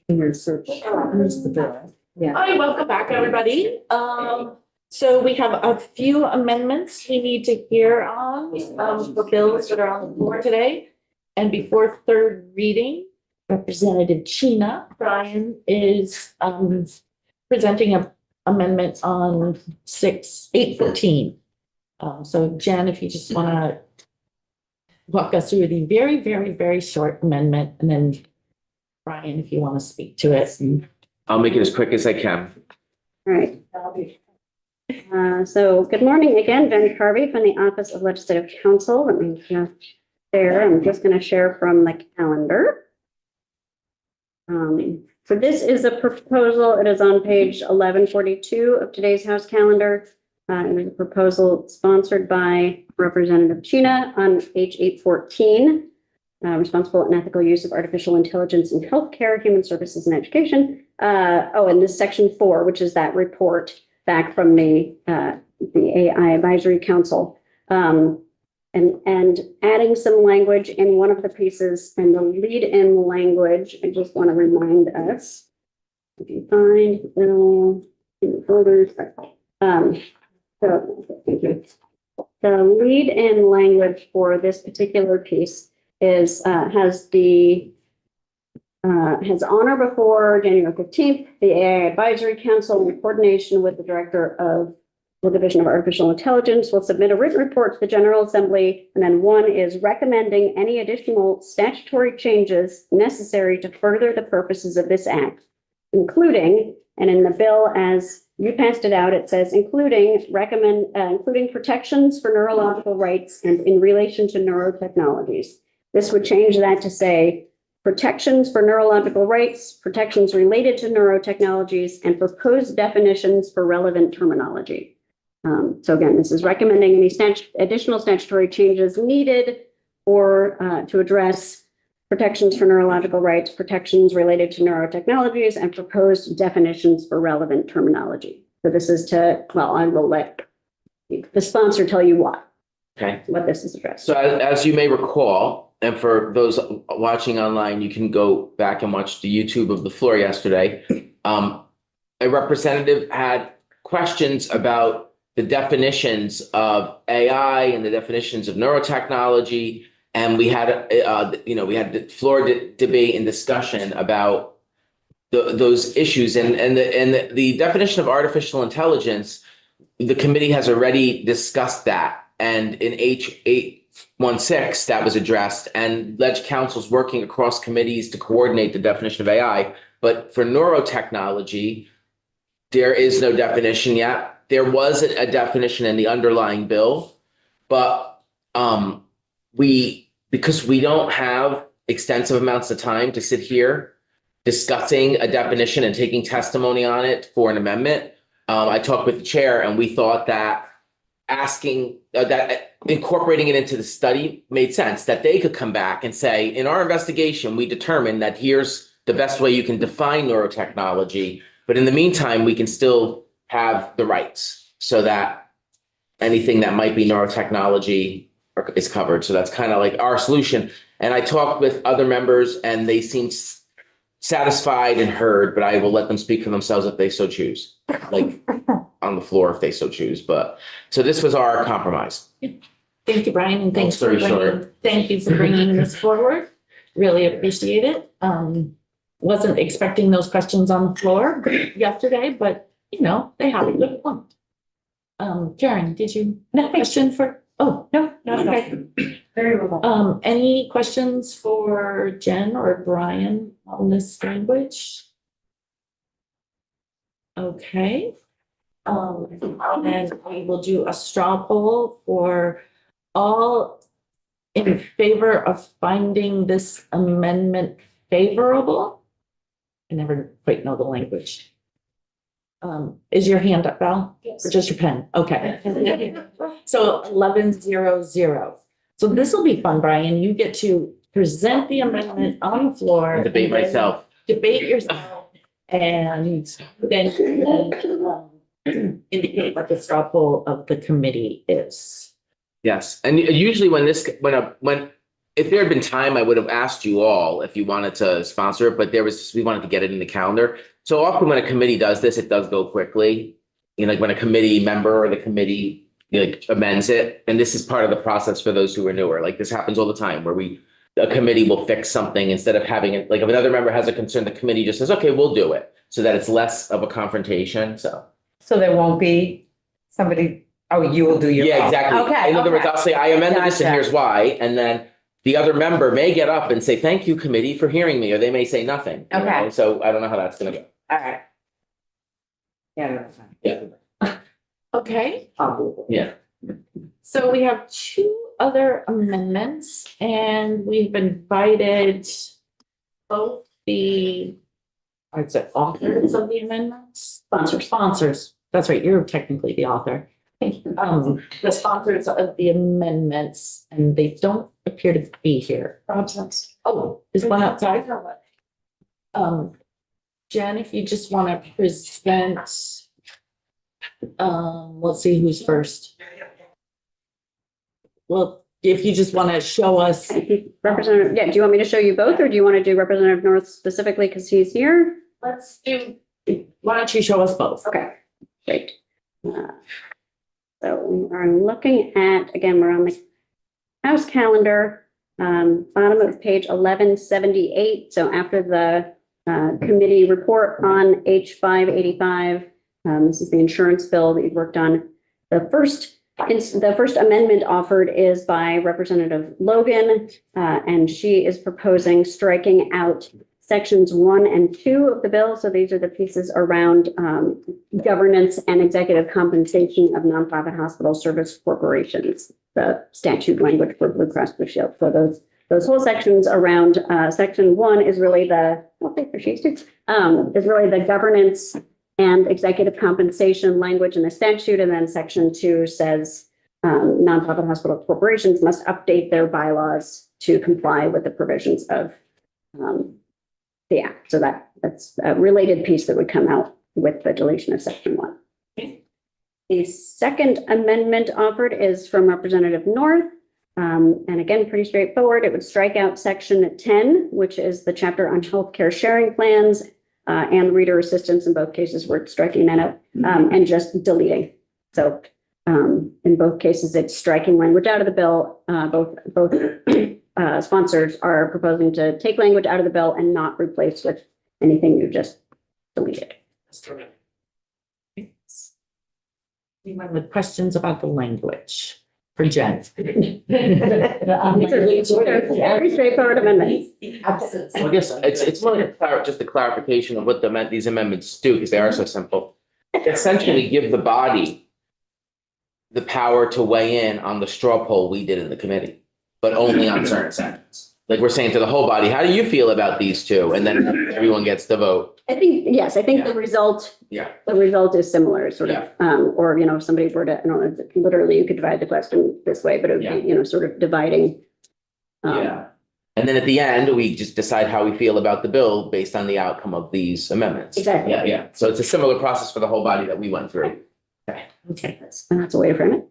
Here's the bill. Yeah. Hi, welcome back, everybody. So we have a few amendments we need to hear on, for bills that are on the floor today. And before third reading, Representative Sheena Bryan is, presenting an amendment on 814. So Jen, if you just want to walk us through the very, very, very short amendment, and then Brian, if you want to speak to it. I'll make it as quick as I can. All right. So good morning again, Jen Carvey from the Office of Legislative Counsel. Let me just share. I'm just going to share from the calendar. So this is a proposal. It is on page 1142 of today's House calendar. It is a proposal sponsored by Representative Sheena on page 814. Responsible and ethical use of artificial intelligence in healthcare, human services, and education. And this section 4, which is that report back from the AI Advisory Council, and adding some language in one of the pieces, and the lead-in language. I just want to remind us, if you find in the folders. So thank you. The lead-in language for this particular piece is has on or before January 15th, the AI Advisory Council, in coordination with the Director of the Division of Artificial Intelligence, will submit a written report to the General Assembly. And then 1 is recommending any additional statutory changes necessary to further the purposes of this act, including, and in the bill as you passed it out, it says including protections for neurological rights and in relation to neurotechnologies. This would change that to say protections for neurological rights, protections related to neurotechnologies, and proposed definitions for relevant terminology. So again, this is recommending any additional statutory changes needed or to address protections for neurological rights, protections related to neurotechnologies, and proposed definitions for relevant terminology. So this is I will let the sponsor tell you what this is addressed. So as you may recall, and for those watching online, you can go back and watch the YouTube of the floor yesterday. A representative had questions about the definitions of AI and the definitions of neurotechnology. And we had, the floor debate and discussion about those issues. And the definition of artificial intelligence, the committee has already discussed that. And in H816, that was addressed. And Leg Council's working across committees to coordinate the definition of AI. But for neurotechnology, there is no definition yet. There was a definition in the underlying bill, but because we don't have extensive amounts of time to sit here discussing a definition and taking testimony on it for an amendment, I talked with the chair and we thought that that incorporating it into the study made sense, that they could come back and say, in our investigation, we determined that here's the best way you can define neurotechnology. But in the meantime, we can still have the rights so that anything that might be neurotechnology is covered. So that's kind of like our solution. And I talked with other members and they seem satisfied and heard, but I will let them speak for themselves if they so choose, like on the floor if they so choose. But so this was our compromise. Thank you, Brian, and thank you for bringing this forward. Really appreciate it. Wasn't expecting those questions on the floor yesterday, but they have a good point. Karen, did you have a question for? Oh, no, okay. Very well. Any questions for Jen or Brian on this language? Okay. And we will do a straw poll for all in favor of finding this amendment favorable. I never quite know the language. Is your hand up, Val? Yes. Or just your pen? Okay. So 11-0-0. So this will be fun, Brian. You get to present the amendment on the floor. And debate myself. Debate yourself. And then indicate what the straw poll of the committee is. Yes. And usually when if there had been time, I would have asked you all if you wanted to sponsor it, but we wanted to get it in the calendar. So often when a committee does this, it does go quickly. You know, like when a committee member or the committee like amends it, and this is part of the process for those who are newer. Like this happens all the time where a committee will fix something instead of having it, like if another member has a concern, the committee just says, okay, we'll do it. So that it's less of a confrontation, so. So there won't be somebody, oh, you will do your. Yeah, exactly. Okay. In other words, okay. I'll say, I amended this and Gotcha. here's why, and then the other member may get up and say, thank you, committee, for hearing me, or they may say nothing. You Okay. know? So I don't know how that's gonna go. All right. Yeah. Yeah. Okay, Yeah. so we have two other amendments and we've invited both the, I'd say authors of the amendments. Sponsors, that's right, you're technically the author. The sponsors of the amendments, and they don't appear to be here. Oh, is one outside? Jen, if you just want to present, let's see who's first. Well, if you just want to show us, Representative, yeah, do you want me to show you both, or do you want to do Representative North specifically because he's here? let's do, why don't you show us both? Okay, great. So we are looking at, again, we're on the House calendar, bottom of page 1178. So after the committee report on H585, this is the insurance bill that you've worked on. The first amendment offered is by Representative Logan, and she is proposing striking out sections 1 and 2 of the bill. So these are the pieces around governance and executive compensation of nonprofit hospital service corporations, the statute language for Blue Cross Blue Shield. So those whole sections around section 1 is really the, is really the governance and executive compensation language in the statute. And then section 2 says nonprofit hospital corporations must update their bylaws to comply with the provisions of the act. So that's a related piece that would come out with the deletion of section 1. The second amendment offered is from Representative North. And again, pretty straightforward. It would strike out section 10, which is the chapter on healthcare sharing plans and reader assistance. In both cases, we're striking that out and just deleting. So in both cases, it's striking language out of the bill. Both sponsors are proposing to take language out of the bill and not replace with anything you just deleted. Anyone with questions about the language for Jen? These are very straightforward amendments. Well, I guess it's more just a clarification of what these amendments do, because they are so simple. Essentially give the body the power to weigh in on the straw poll we did in the committee, but only on certain sections. Like we're saying to the whole body, how do you feel about these two? And then everyone gets to vote. I think Yeah. the result Yeah. is similar, sort of, or, if somebody were to, I don't know, literally you could divide the question this way, but it would be, sort of dividing. Yeah. And then at the end, we just decide how we feel about the bill based on the outcome of these amendments. Exactly. Yeah. So it's a similar process for the whole body that we went through. Okay. That's a way to frame it.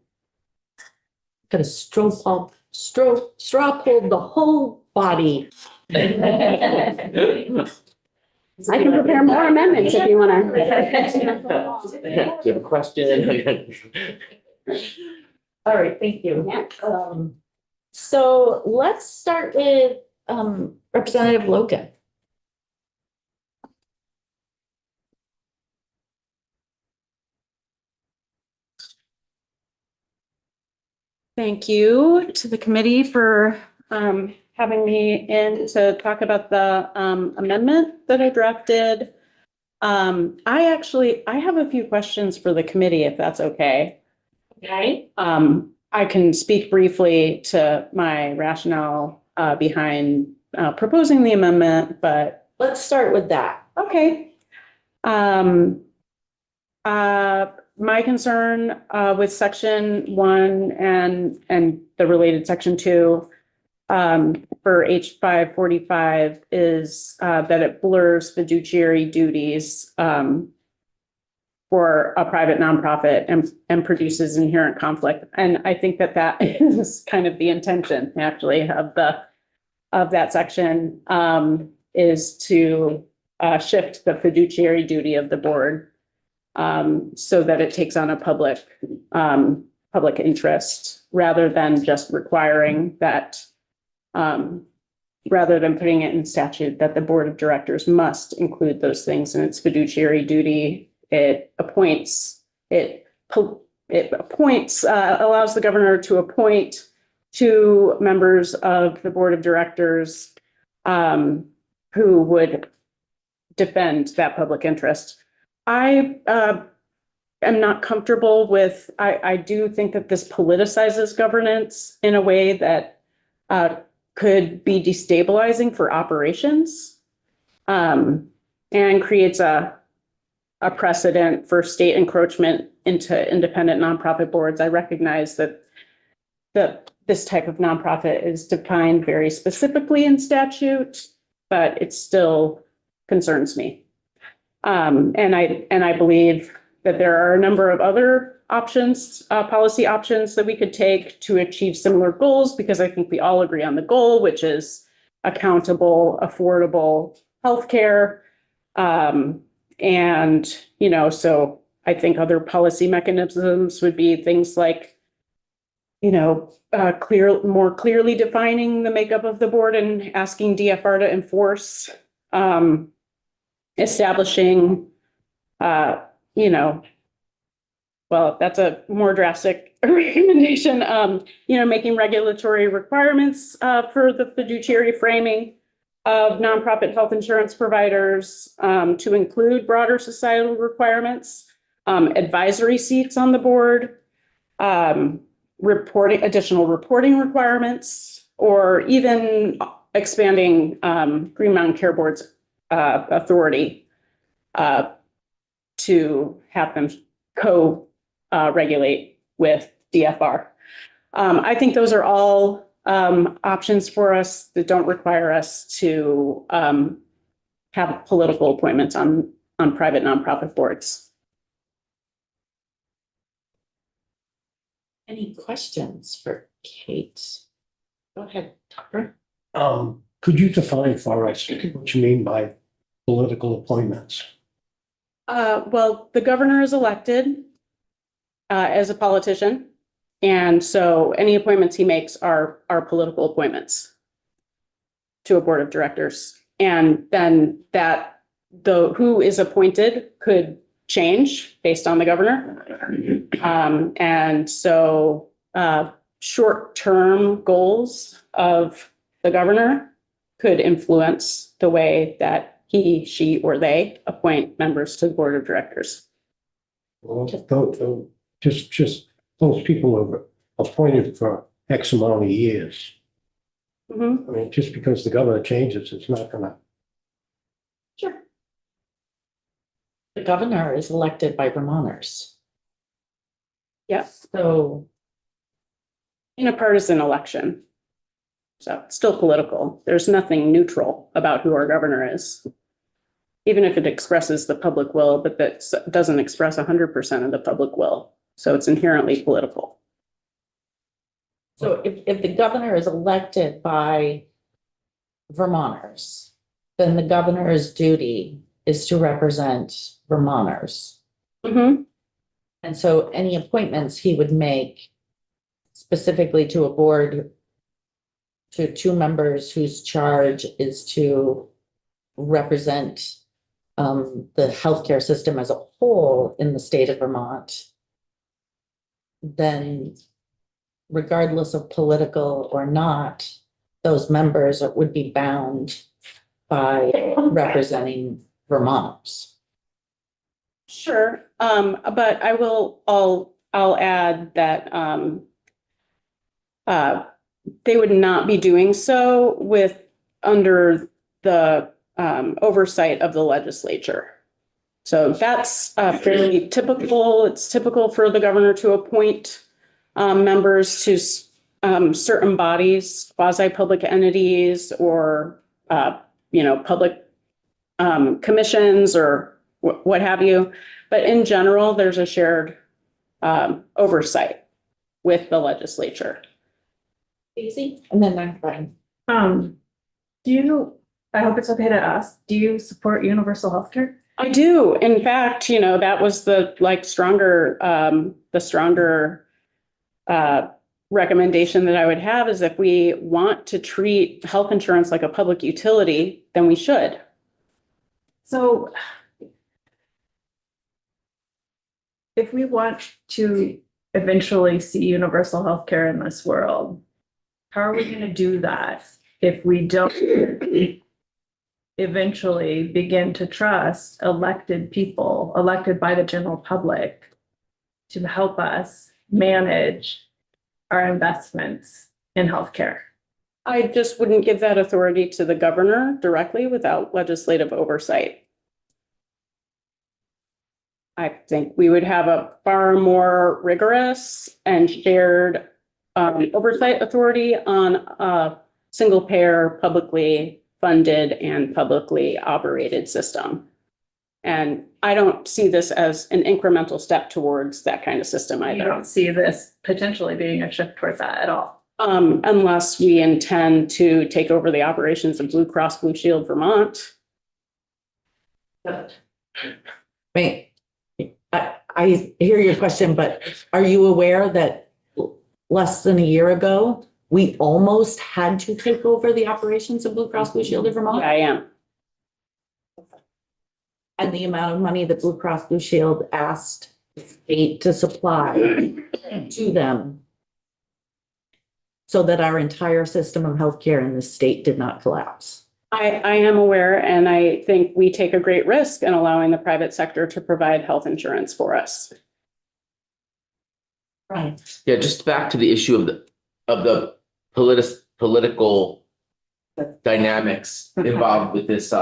Got a straw poll the whole body. I can prepare more amendments if you want to. Do you have a question? All right, thank you. Yeah. So let's start with Representative Logan. Thank you to the committee for having me in to talk about the amendment that I drafted. I have a few questions for the committee, if that's okay. Okay. I can speak briefly to my rationale behind proposing the amendment, but Let's start with that. okay. My concern with section 1 and the related section 2 for H545 is that it blurs fiduciary duties for a private nonprofit and produces inherent conflict. And I think that is kind of the intention, actually, of the of that section is to shift the fiduciary duty of the board so that it takes on a public interest rather than just requiring that, rather than putting it in statute that the board of directors must include those things in its fiduciary duty. It appoints, allows the governor to appoint 2 members of the board of directors who would defend that public interest. I am not comfortable with, I do think that this politicizes governance in a way that could be destabilizing for operations and creates a precedent for state encroachment into independent nonprofit boards. I recognize that this type of nonprofit is defined very specifically in statute, but it still concerns me. And I believe that there are a number of other options, policy options that we could take to achieve similar goals, because I think we all agree on the goal, which is accountable, affordable healthcare. And, so I think other policy mechanisms would be things like, more clearly defining the makeup of the board and asking DFR to enforce, establishing, well, that's a more drastic recommendation, making regulatory requirements for the fiduciary framing of nonprofit health insurance providers to include broader societal requirements, advisory seats on the board, additional reporting requirements, or even expanding Green Mountain Care Board's authority to have them co-regulate with DFR. I think those are all options for us that don't require us to have political appointments on private nonprofit boards. Any questions for Kate? Go ahead, Tucker. Could you define for us what you mean by political appointments? Well, the governor is elected as a politician. And so any appointments he makes are political appointments to a board of directors. And then who is appointed could change based on the governor. And so short-term goals of the governor could influence the way that he, she, or they appoint members to the board of directors. Well, just those people are appointed for X amount of years. Mhm. I mean, just because the governor changes, it's not gonna. Sure. The governor is elected by Vermonters. Yes, So, in a partisan election. So it's still political. There's nothing neutral about who our governor is. Even if it expresses the public will, but that doesn't express 100% of the public will. So it's inherently political. so if the governor is elected by Vermonters, then the governor's duty is to represent Vermonters. Mhm. And so any appointments he would make specifically to a board, to 2 members whose charge is to represent the healthcare system as a whole in the state of Vermont, then regardless of political or not, those members would be bound by representing Vermonters. Sure, but I'll add that they would not be doing so under the oversight of the legislature. So that's fairly typical. It's typical for the governor to appoint members to certain bodies, quasi-public entities, or public commissions or what have you. But in general, there's a shared oversight with the legislature. Easy, and then I'm fine. I hope it's okay to ask, do you support universal healthcare? I do. In fact, you know, that was the stronger recommendation that I would have is if we want to treat health insurance like a public utility, then we should. So if we want to eventually see universal healthcare in this world, how are we going to do that if we don't eventually begin to trust elected people, elected by the general public, to help us manage our investments in healthcare? I just wouldn't give that authority to the governor directly without legislative oversight. I think we would have a far more rigorous and shared oversight authority on a single payer, publicly funded and publicly operated system. And I don't see this as an incremental step towards that kind of system You either. don't see this potentially being a shift towards that at all? Unless we intend to take over the operations of Blue Cross Blue Shield Vermont. Wait, I hear your question, but are you aware that less than a year ago, we almost had to take over the operations of Blue Cross Blue Shield of Vermont? I am. And the amount of money that Blue Cross Blue Shield asked the state to supply to them so that our entire system of healthcare in the state did not collapse. I am aware, and I think we take a great risk in allowing the private sector to provide health insurance for us. Right. Yeah, just back to the issue of the political dynamics involved with this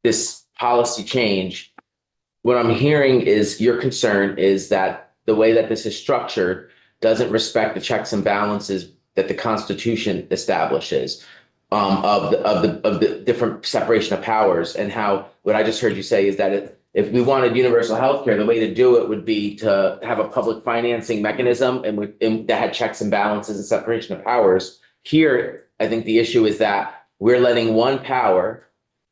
this policy change. What I'm hearing is your concern is that the way that this is structured doesn't respect the checks and balances that the Constitution establishes of the different separation of powers, and how what I just heard you say is that if we wanted universal healthcare, the way to do it would be to have a public financing mechanism and that had checks and balances and separation of powers. Here, I think the issue is that we're letting one power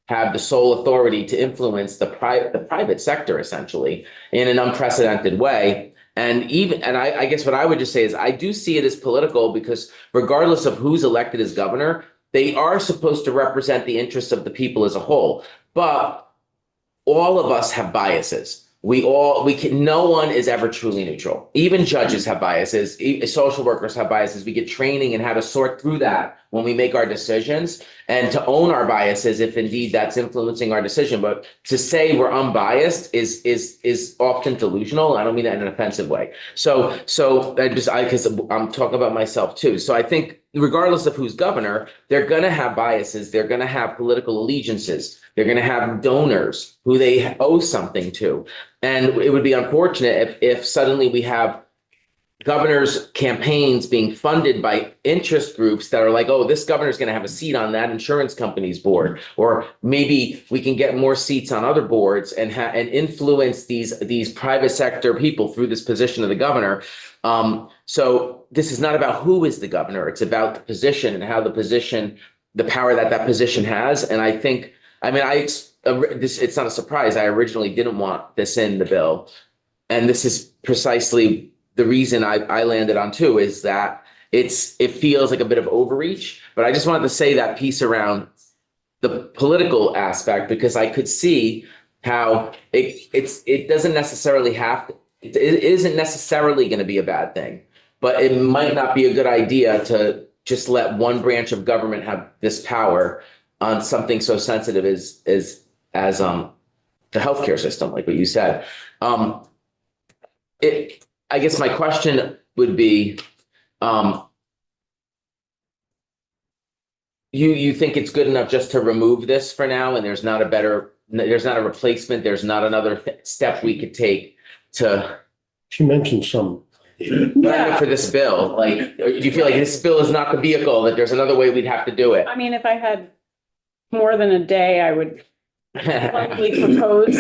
have the sole authority to influence the private sector essentially in an unprecedented way. And I guess what I would just say is I do see it as political because regardless of who's elected as governor, they are supposed to represent the interests of the people as a whole. But all of us have biases. No one is ever truly neutral. Even judges have biases. Social workers have biases. We get training in how to sort through that when we make our decisions and to own our biases if indeed that's influencing our decision. But to say we're unbiased is often delusional. I don't mean that in an offensive way. So because I'm talking about myself too. So I think regardless of who's governor, they're going to have biases. They're going to have political allegiances. They're going to have donors who they owe something to. And it would be unfortunate if suddenly we have governors' campaigns being funded by interest groups that are like, oh, this governor's going to have a seat on that insurance company's board, or maybe we can get more seats on other boards and influence these private sector people through this position of the governor. So this is not about who is the governor; it's about the position and how the power that position has. And I think, it's not a surprise. I originally didn't want this in the bill, and this is precisely the reason I landed on two, is that it feels like a bit of overreach. But I just wanted to say that piece around the political aspect, because I could see how it doesn't necessarily it isn't necessarily going to be a bad thing, but it might not be a good idea to just let one branch of government have this power on something so sensitive as the healthcare system, like what you said. I guess my question would be, you think it's good enough just to remove this for now, and there's not a replacement, there's not another step we could take to She mentioned some. for this bill? Like, do you feel like this bill is not the vehicle, that there's another way we'd have to do it? I mean, if I had more than a day, I would likely propose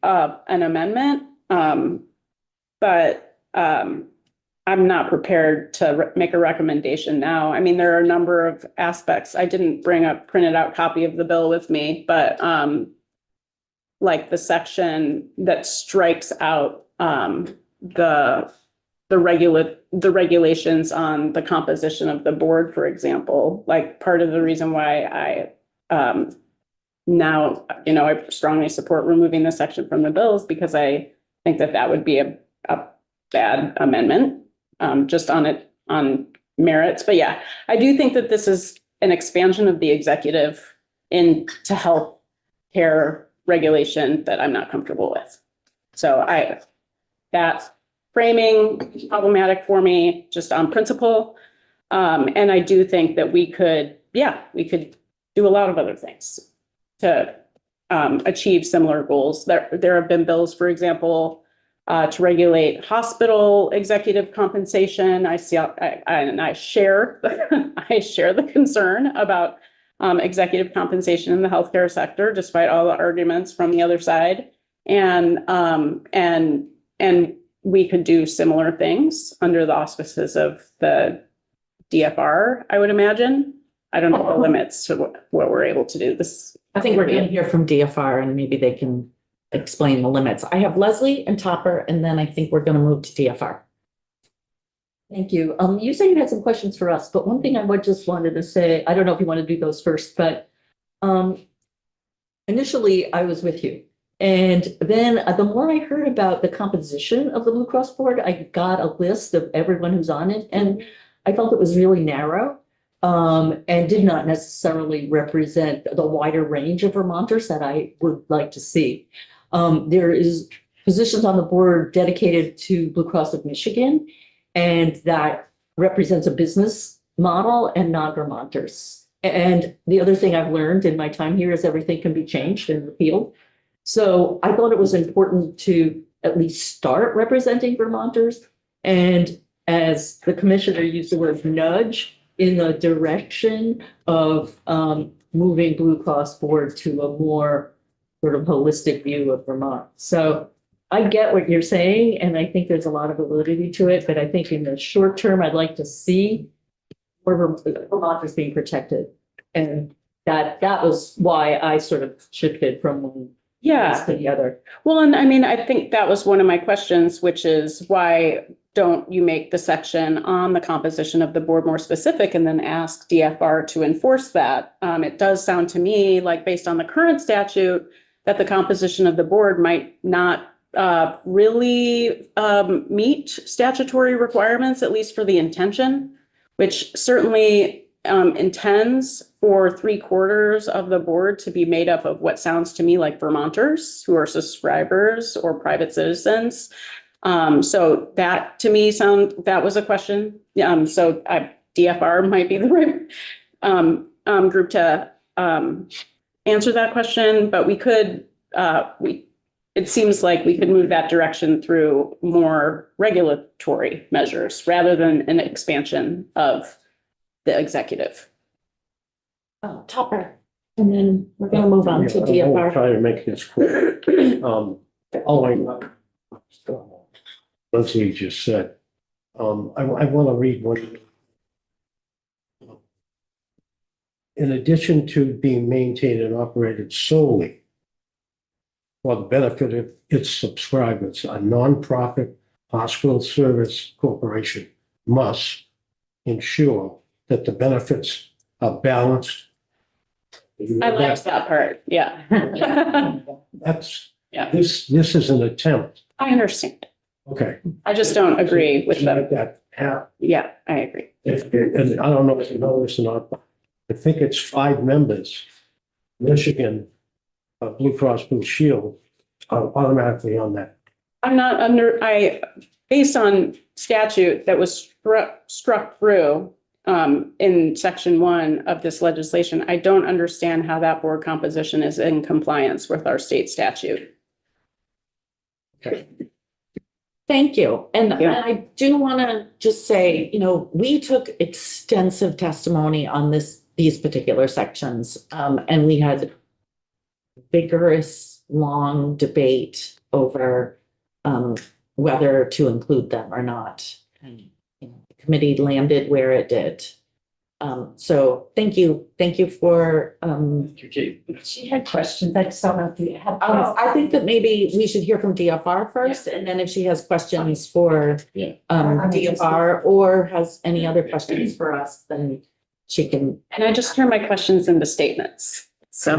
an amendment. But I'm not prepared to make a recommendation now. I mean, there are a number of aspects. I didn't bring a printed out copy of the bill with me, but like the section that strikes out the regulations on the composition of the board, for example, like part of the reason why I now, I strongly support removing the section from the bills because I think that would be a bad amendment, just on merits. But yeah, I do think that this is an expansion of the executive to help care regulation that I'm not comfortable with. So that framing is problematic for me just on principle. And I do think that we could do a lot of other things to achieve similar goals. There have been bills, for example, to regulate hospital executive compensation. I share the concern about executive compensation in the healthcare sector, despite all the arguments from the other side. And we could do similar things under the auspices of the DFR, I would imagine. I don't know the limits to what we're able to do. I think we're going to hear from DFR and maybe they can explain the limits. I have Leslie and Topper, and then I think we're going to move to DFR. Thank you. You said you had some questions for us, but one thing I just wanted to say, I don't know if you want to do those first, but initially I was with you. And then the more I heard about the composition of the Blue Cross Board, I got a list of everyone who's on it. And I felt it was really narrow and did not necessarily represent the wider range of Vermonters that I would like to see. There is positions on the board dedicated to Blue Cross of Michigan, and that represents a business model and non-Vermonters. And the other thing I've learned in my time here is everything can be changed and repealed. So I thought it was important to at least start representing Vermonters. And as the commissioner used the word nudge in the direction of moving Blue Cross Board to a more sort of holistic view of Vermont. So I get what you're saying, and I think there's a lot of validity to it, but I think in the short term, I'd like to see more Vermonters being protected. And that was why I sort of shifted from one to the other. Well, and I mean, I think that was one of my questions, which is why don't you make the section on the composition of the board more specific and then ask DFR to enforce that? It does sound to me like based on the current statute that the composition of the board might not really meet statutory requirements, at least for the intention, which certainly intends for 3/4 of the board to be made up of what sounds to me like Vermonters who are subscribers or private citizens. So that to me that was a question. So DFR might be the right group to answer that question, but we could, it seems like we could move that direction through more regulatory measures rather than an expansion of the executive. Topper, and then we're going to move on to I'll DFR. try to make this quick. Following up Leslie just said, I want to read one. In addition to being maintained and operated solely for the benefit of its subscribers, a nonprofit hospital service corporation must ensure that the benefits are balanced. I liked that part. Yeah. That's, Yeah. this is an attempt. I understand. Okay. I just don't agree with Like that. that. Yeah, I agree. And I don't know if you know this or not, but I think it's 5 members. Michigan, Blue Cross Blue Shield are automatically on that. I'm not based on statute that was struck through in section 1 of this legislation, I don't understand how that board composition is in compliance with our state statute. Okay. Thank you. And Yeah. I do want to just say, we took extensive testimony on these particular sections, and we had vigorous, long debate over whether to include them or not. the committee landed where it did. So thank you for, She had questions. I just don't know if you had. I think that maybe we should hear from DFR first, and then if she has questions for DFR or has any other questions for us, then she can. And I just turn my questions into statements. So.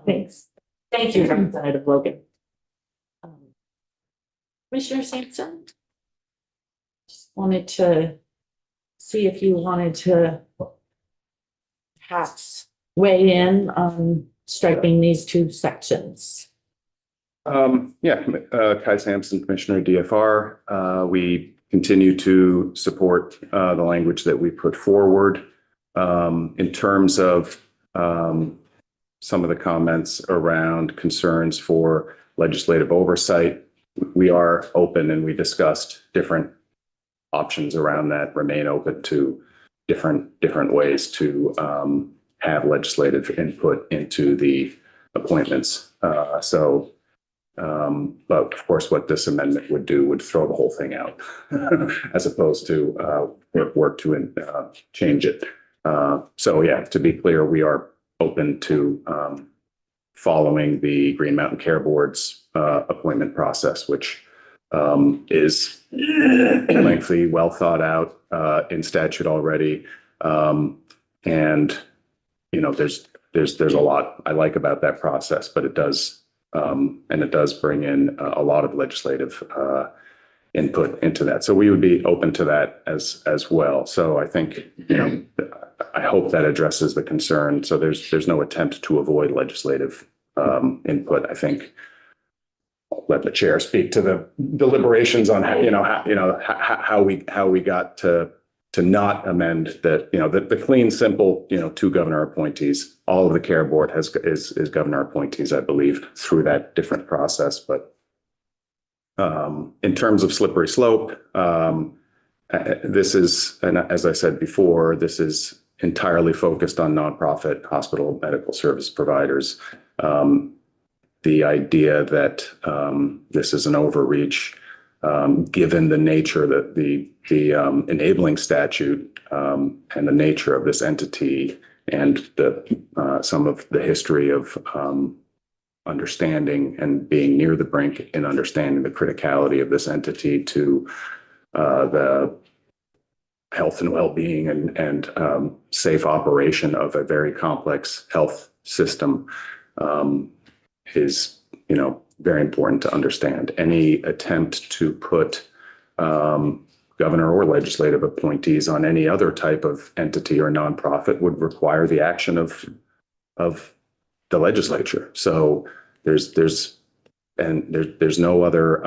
Thanks. Thank you, Representative Logan. Commissioner Sampson? Just wanted to see if you wanted to perhaps weigh in on striking these two sections. Kai Sampson, Commissioner DFR. We continue to support the language that we put forward. In terms of some of the comments around concerns for legislative oversight, we are open, and we discussed different options around that, remain open to different ways to have legislative input into the appointments. But of course, what this amendment would do would throw the whole thing out as opposed to work to change it. To be clear, we are open to following the Green Mountain Care Board's appointment process, which is lengthy, well thought out in statute already. And there's a lot I like about that process, but it does bring in a lot of legislative input into that. So we would be open to that as well. So I think, I hope that addresses the concern. So there's no attempt to avoid legislative input. I think I'll let the chair speak to the deliberations on how we got to not amend that, the clean, simple, two governor appointees. All of the care board is governor appointees, I believe, through that different process. But in terms of slippery slope, this is, and as I said before, this is entirely focused on nonprofit hospital medical service providers. The idea that this is an overreach, given the nature that the enabling statute and the nature of this entity and some of the history of understanding and being near the brink and understanding the criticality of this entity to the health and well-being and safe operation of a very complex health system is, very important to understand. Any attempt to put governor or legislative appointees on any other type of entity or nonprofit would require the action of the legislature. So there's no other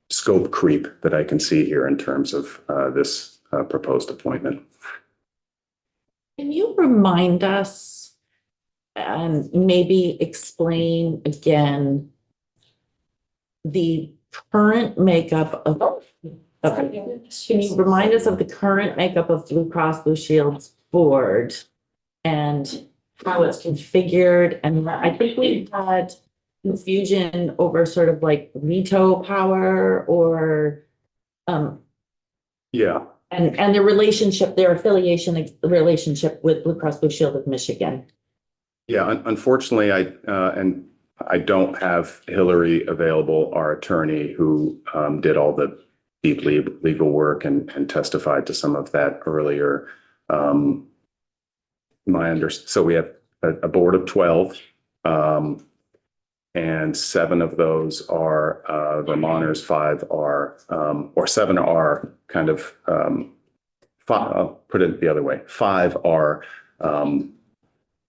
scope creep that I can see here in terms of this proposed appointment. Can you remind us and maybe explain again the current makeup of, can you remind us of the current makeup of Blue Cross Blue Shield's board and how it's configured? And I think we had confusion over sort of like veto power or Yeah. And their relationship, their affiliation, the relationship with Blue Cross Blue Shield of Michigan. Yeah, unfortunately, I don't have Hillary available, our attorney, who did all the deep legal work and testified to some of that earlier. So we have a board of 12, and 7 of those are Vermonters, 5 are, or 7 are kind of, I'll put it the other way, 5 are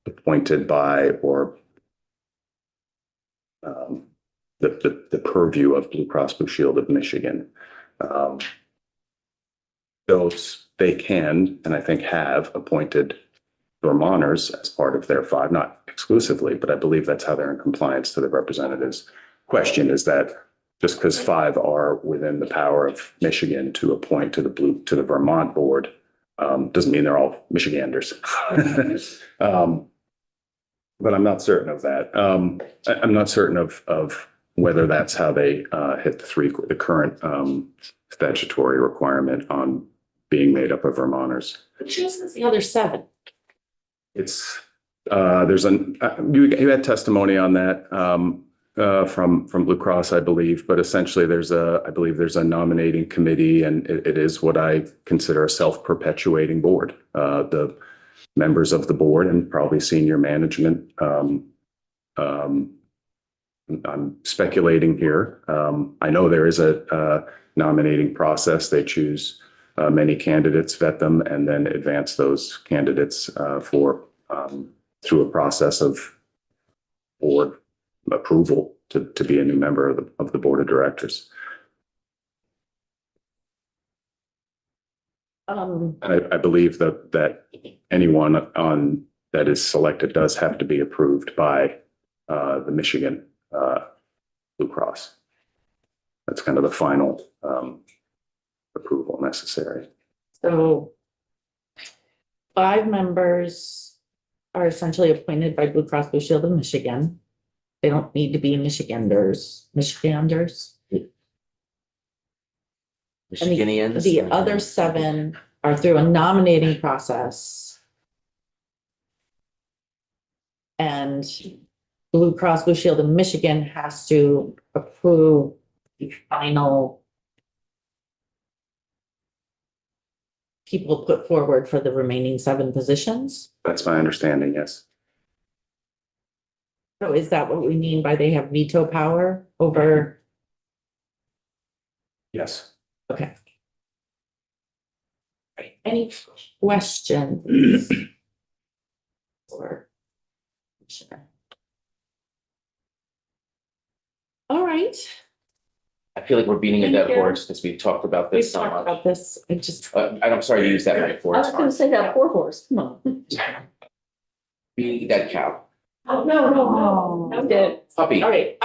appointed by or the purview of Blue Cross Blue Shield of Michigan. Those they can, and I think have appointed Vermonters as part of their 5, not exclusively, but I believe that's how they're in compliance to the representative's question, is that just because 5 are within the power of Michigan to appoint to the Vermont board, doesn't mean they're all Michiganders. But I'm not certain of that. I'm not certain of whether that's how they hit the current statutory requirement on being made up of Vermonters. Which is the other 7? It's, you had testimony on that from Blue Cross, I believe, but essentially I believe there's a nominating committee, and it is what I consider a self-perpetuating board. The members of the board and probably senior management, I'm speculating here. I know there is a nominating process. They choose many candidates, vet them, and then advance those candidates through a process of board approval to be a new member of the board of directors. I believe that anyone that is selected does have to be approved by the Michigan Blue Cross. That's kind of the final approval necessary. So 5 members are essentially appointed by Blue Cross Blue Shield of Michigan. They don't need to be Michiganders. Michiganians. The other 7 are through a nominating process. And Blue Cross Blue Shield of Michigan has to approve the final people put forward for the remaining 7 positions. That's my understanding, yes. So is that what we mean by they have veto power over? Yes. Okay. Right. Any questions? Or Commissioner? All right, I feel like we're beating a Thank dead you. horse because we've talked about we've this so talked much. about this. I just, I'm sorry to use that metaphor. I It's was gonna hard. say that poor horse, come on. Beating a dead cow. oh, no. I'm dead. Puppy. All right.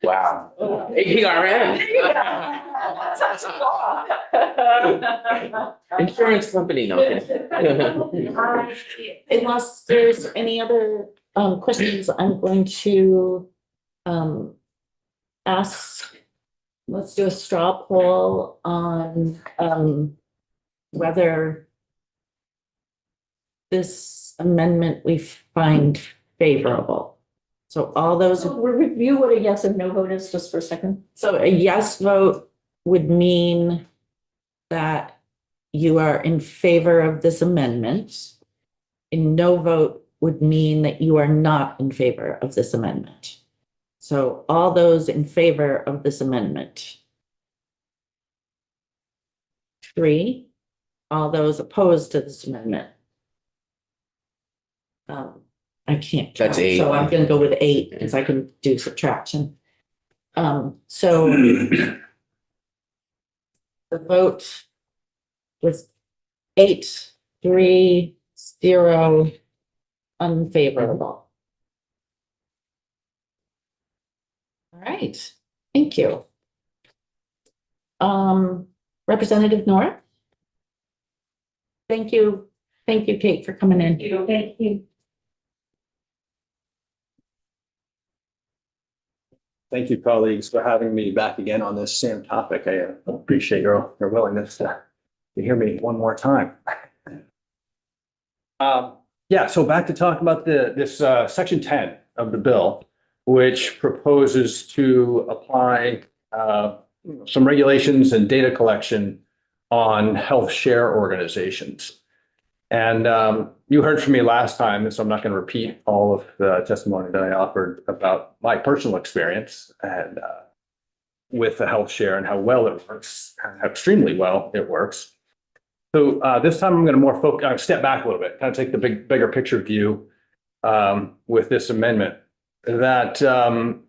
Wow. APRN. Insurance company, no. Unless there's any other questions, I'm going to ask, let's do a straw poll on whether this amendment we find favorable. So all those, So we'll review what a yes and no vote is just for a second. so a yes vote would mean that you are in favor of this amendment. A no vote would mean that you are not in favor of this amendment. So all those in favor of this amendment. 3, all those opposed to this amendment. I can't count, That's 8. so I'm gonna go with 8 because I can do subtraction. So the vote was 8-3-0 unfavorable. All right, thank you. Representative Nora? Thank you, Kate, for coming in. Thank you. Thank you, colleagues, for having me back again on this same topic. I appreciate your willingness to hear me one more time. Yeah, so back to talk about this section 10 of the bill, which proposes to apply some regulations and data collection on health share organizations. And you heard from me last time, so I'm not going to repeat all of the testimony that I offered about my personal experience and with the health share and how well it works, how extremely well it works. So this time I'm going to more step back a little bit, kind of take the bigger picture view with this amendment. That and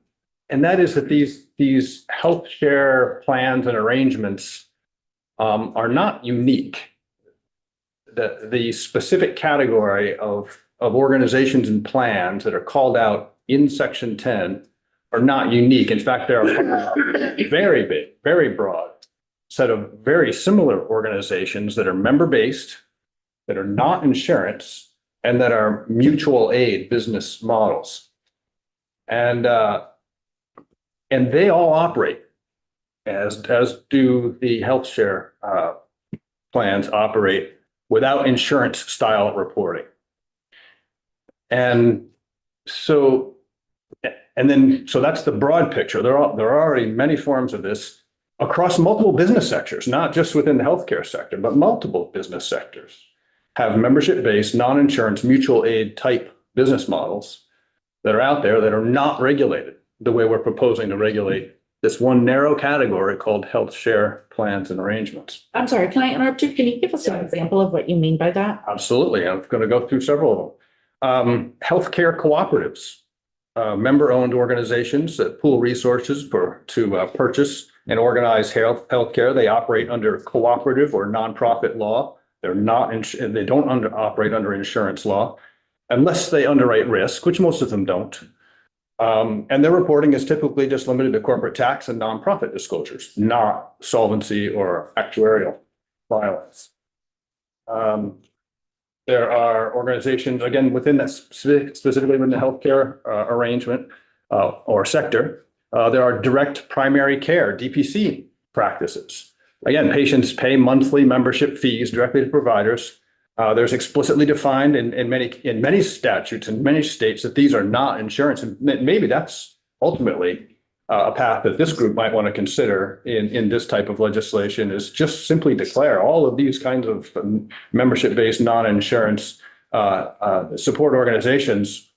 that is that these health share plans and arrangements are not unique. The specific category of organizations and plans that are called out in section 10 are not unique. In fact, there are very big, very broad set of very similar organizations that are member-based, that are not insurance, and that are mutual aid business models. And they all operate as do the health share plans operate without insurance style reporting. And so that's the broad picture. There are already many forms of this across multiple business sectors, not just within the healthcare sector, but multiple business sectors have membership-based, non-insurance, mutual aid type business models that are out there that are not regulated the way we're proposing to regulate this one narrow category called health share plans and arrangements. I'm sorry, can I interrupt you? Can you give us an example of what you mean by that? Absolutely. I'm going to go through several of them. Healthcare cooperatives, member-owned organizations that pool resources to purchase and organize healthcare. They operate under cooperative or nonprofit law. They don't operate under insurance law unless they underwrite risk, which most of them don't. And their reporting is typically just limited to corporate tax and nonprofit disclosures, not solvency or actuarial filings. There are organizations, again, within that specifically within the healthcare arrangement or sector. There are direct primary care, DPC practices. Again, patients pay monthly membership fees directly to providers. There's explicitly defined in many statutes in many states that these are not insurance. And maybe that's ultimately a path that this group might want to consider in this type of legislation, is just simply declare all of these kinds of membership-based non-insurance support organizations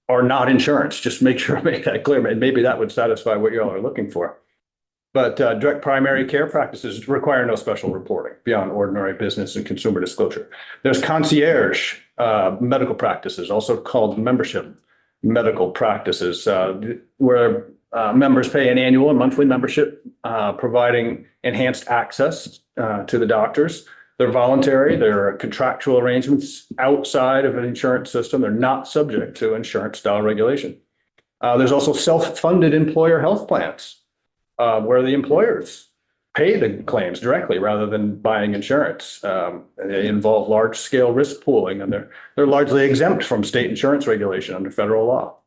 are not insurance. Just make that clear. And maybe that would satisfy what you all are looking for. But direct primary care practices require no special reporting beyond ordinary business and consumer disclosure. There's concierge medical practices, also called membership medical practices, where members pay an annual and monthly membership, providing enhanced access to the doctors. They're voluntary. They're contractual arrangements outside of an insurance system. They're not subject to insurance style regulation. There's also self-funded employer health plans, where the employers pay the claims directly rather than buying insurance. They involve large-scale risk pooling, and they're largely exempt from state insurance regulation under federal law.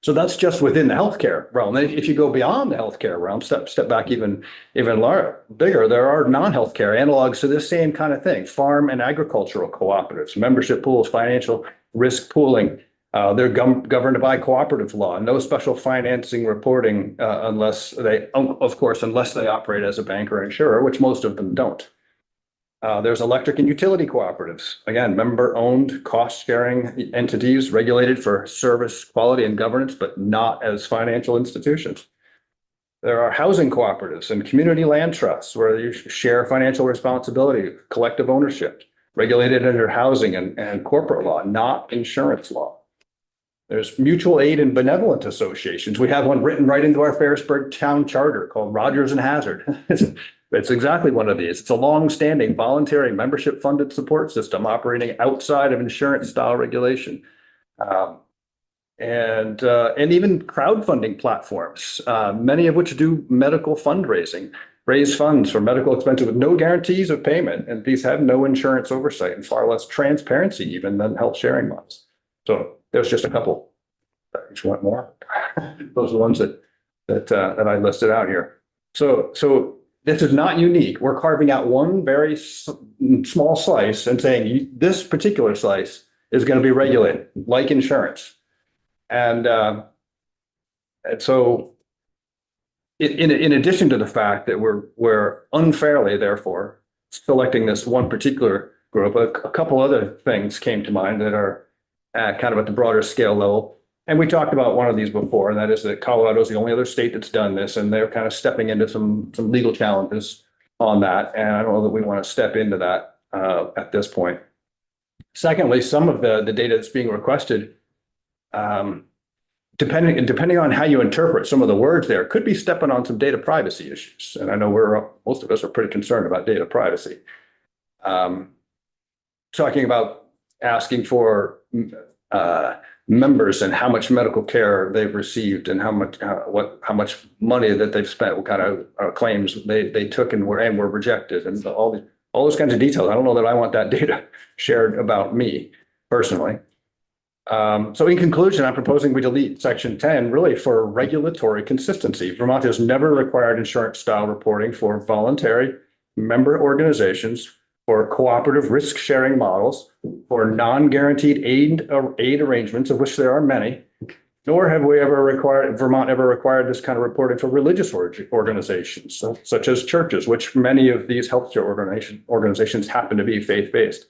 So that's just within the healthcare realm. And if you go beyond the healthcare realm, step back even bigger, there are non-healthcare analogs to this same kind of thing: farm and agricultural cooperatives, membership pools, financial risk pooling. They're governed by cooperative law, no special financing reporting unless they operate as a bank or insurer, which most of them don't. There's electric and utility cooperatives, again, member-owned cost-sharing entities regulated for service quality and governance, but not as financial institutions. There are housing cooperatives and community land trusts where you share financial responsibility, collective ownership, regulated under housing and corporate law, not insurance law. There's mutual aid and benevolent associations. We have one written right into our Ferrisburg town charter called Rogers and Hazard. It's exactly one of these. It's a long-standing voluntary membership-funded support system operating outside of insurance-style regulation. And even crowdfunding platforms, many of which do medical fundraising, raise funds for medical expenses with no guarantees of payment. And these have no insurance oversight and far less transparency even than health sharing ones. So there's just a couple. If you want more, those are the ones that I listed out here. So this is not unique. We're carving out one very small slice and saying this particular slice is going to be regulated like insurance. And so in addition to the fact that we're unfairly, therefore, selecting this one particular group, a couple other things came to mind that are kind of at the broader scale level. And we talked about one of these before, and that is that Colorado is the only other state that's done this, and they're kind of stepping into some legal challenges on that. And I don't know that we want to step into that at this point. Secondly, some of the data that's being requested, depending on how you interpret some of the words there, could be stepping on some data privacy issues. And I know most of us are pretty concerned about data privacy. Talking about asking for members and how much medical care they've received and how much money that they've spent, what kind of claims they took and were rejected, and all those kinds of details. I don't know that I want that data shared about me. personally. So in conclusion, I'm proposing we delete section 10 really for regulatory consistency. Vermont has never required insurance style reporting for voluntary member organizations, for cooperative risk sharing models, for non-guaranteed aid arrangements, of which there are many. Nor have we ever required, Vermont ever required this kind of reporting for religious organizations, such as churches, which many of these healthcare organizations happen to be faith-based.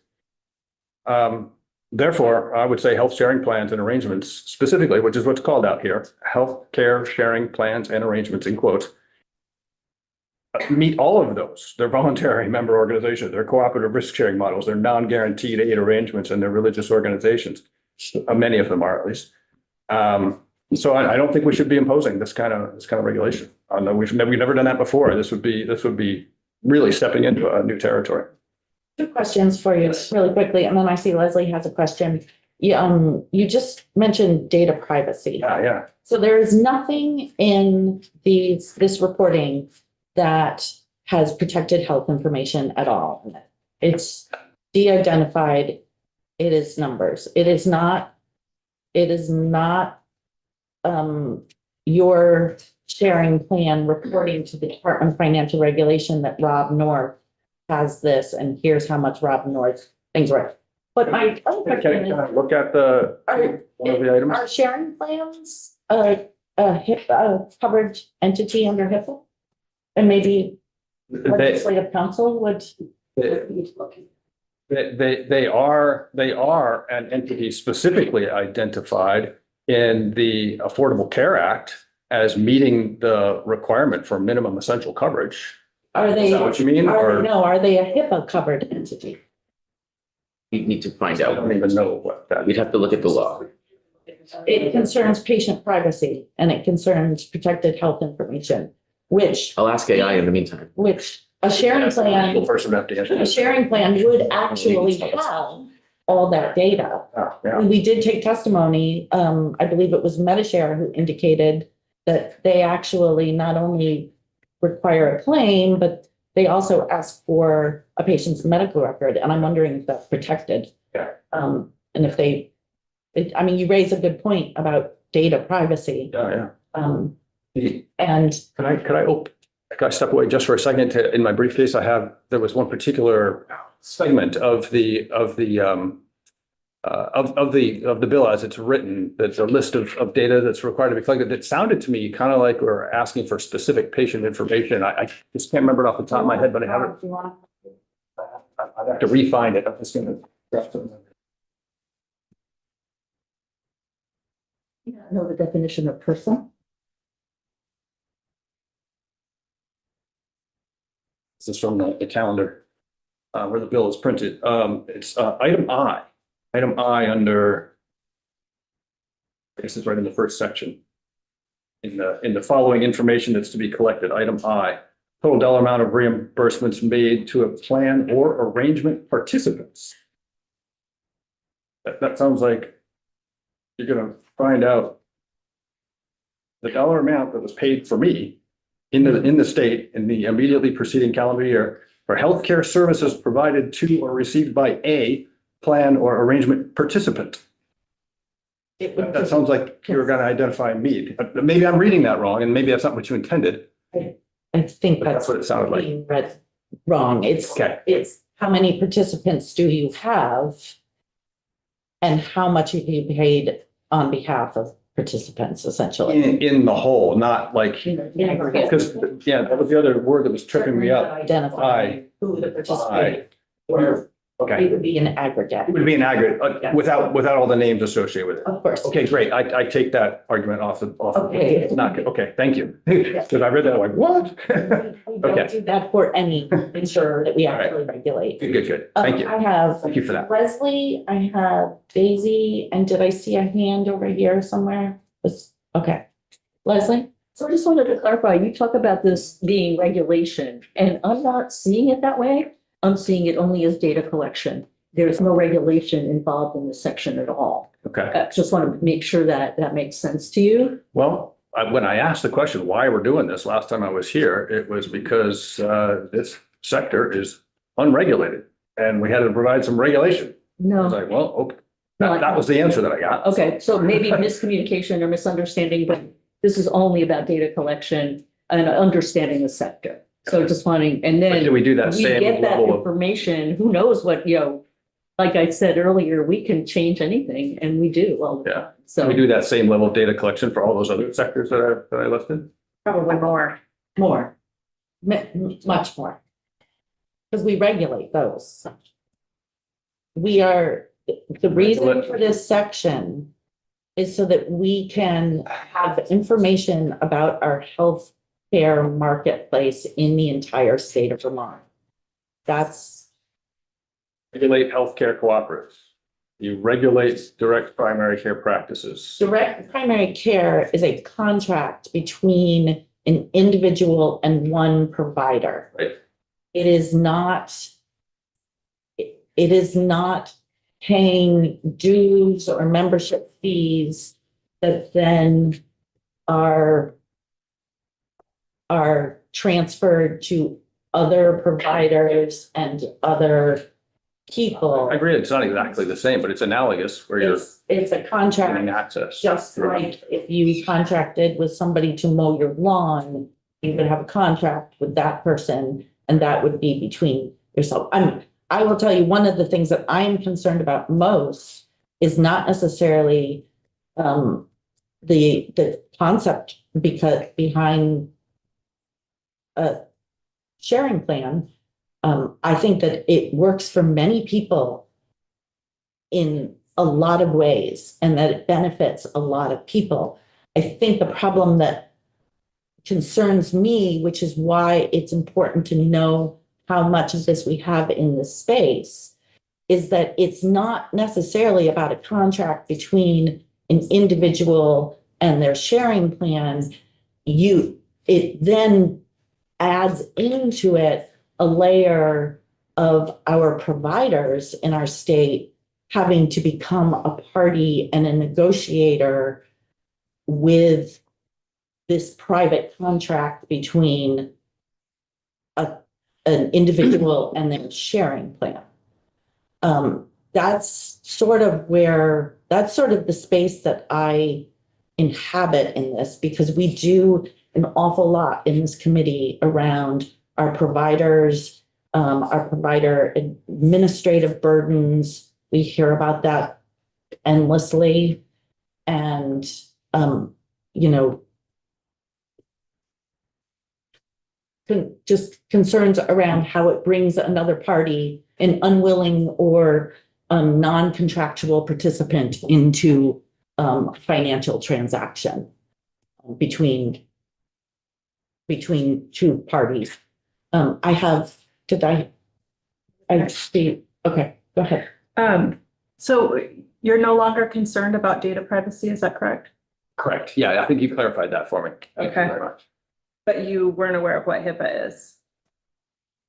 Therefore, I would say health sharing plans and arrangements specifically, which is what's called out here, healthcare sharing plans and arrangements in quotes, meet all of those. They're voluntary member organizations, they're cooperative risk sharing models, they're non-guaranteed aid arrangements, and they're religious organizations. Many of them are at least. So I don't think we should be imposing this kind of regulation. We've never done that before. This would be really stepping into a new territory. Two questions for you really quickly, and then I see Leslie has a question. You just mentioned data privacy. Yeah. So there is nothing in this reporting that has protected health information at all. It's de-identified. It is numbers. It is not your sharing plan reporting to the Department of Financial Regulation that Rob North has this, and here's how much Rob North things were. But my other question Can I is, look at one of the items? are sharing plans a coverage entity under HIPAA? And maybe legislative council would. They are an entity specifically identified in the Affordable Care Act as meeting the requirement for minimum essential coverage. Are Is they, that what you mean? Or are they a HIPAA covered entity? You need to find I out. don't even know what that. We'd have to look at the law. It concerns patient privacy and it concerns protected health information, which I'll ask AI in the meantime. a sharing plan, Person would have to answer. a sharing plan would actually have all that data. Oh, yeah. We did take testimony, I believe it was MediShare who indicated that they actually not only require a claim, but they also ask for a patient's medical record, and I'm wondering if that's protected. Yeah. And if you raise a good point about data privacy. Yeah. And Could I step away just for a second in my briefcase, there was one particular segment of the bill as it's written, that's a list of data that's required to be collected. It sounded to me kind of like we're asking for specific patient information. I just can't remember it off the top of my head, but I have it. I'd have to re-find it. I'm just gonna grab something. Know the definition of person? This is from the calendar where the bill is printed. It's item I. Item I under, I guess it's right in the first section. In the following information that's to be collected, item I, total dollar amount of reimbursements made to a plan or arrangement participants. That sounds like you're gonna find out the dollar amount that was paid for me in the state in the immediately preceding calendar year for healthcare services provided to or received by a plan or arrangement participant. That sounds like you're going to identify me. Maybe I'm reading that wrong, and maybe that's not what you intended. I think But that's what it sounded like. being read wrong. Okay. It's how many participants do you have? And how much have you paid on behalf of participants, essentially? In the whole, not like, Aggregate. because, yeah, that was the other word that was tripping me up. Identify who the participant, or Okay. it would be an aggregate, It would be an aggregate, Yes. without all the names associated with it. of course. Okay, great. I take that argument off. Okay. Not good. Okay, thank you. Because I read that, I'm like, what? We don't do that for any insurer that we actually regulate. Good. Thank you. I have Thank you for that. Leslie, I have Daisy, and did I see a hand over here somewhere? Okay. Leslie? So I just wanted to clarify, you talk about this being regulation, and I'm not seeing it that way. I'm seeing it only as data collection. There's no regulation involved in this section at all. Okay. I just want to make sure that that makes sense to you. Well, when I asked the question, why we're doing this last time I was here, it was because this sector is unregulated and we had to provide some regulation. I was No, like, well, That was the answer that I got. Okay, so maybe miscommunication or misunderstanding, but this is only about data collection and understanding the sector. So just wanting, and But then do we do that we same get that level of, information, who knows what, like I said earlier, we can change anything and we do all the Yeah. time. do So we do that same level of data collection for all those other sectors that I listed? Probably more. more, much more. Because we regulate those. We are, the reason for this section is so that we can have information about our healthcare marketplace in the entire state of Vermont. That's, Regulate healthcare cooperatives. You regulate direct primary care practices. direct primary care is a contract between an individual and one provider. Right. It is not, it is not paying dues or membership fees that then are transferred to other providers and other people. I agree, it's not exactly the same, but it's analogous where you're It's a getting contract, access. just like if you contracted with somebody to mow your lawn, you would have a contract with that person, and that would be between yourself. I will tell you, one of the things that I'm concerned about most is not necessarily the concept behind a sharing plan. I think that it works for many people in a lot of ways and that it benefits a lot of people. I think the problem that concerns me, which is why it's important to know how much of this we have in this space, is that it's not necessarily about a contract between an individual and their sharing plan. It then adds into it a layer of our providers in our state having to become a party and a negotiator with this private contract between an individual and their sharing plan. That's sort of the space that I inhabit in this, because we do an awful lot in this committee around our providers, our provider administrative burdens. We hear about that endlessly. And, just concerns around how it brings another party, an unwilling or non-contractual participant, into financial transaction between two parties. Okay, go ahead. So you're no longer concerned about data privacy, is that correct? Correct. Yeah, I think you clarified that for me. Thank you Okay. very much. But you weren't aware of what HIPAA is?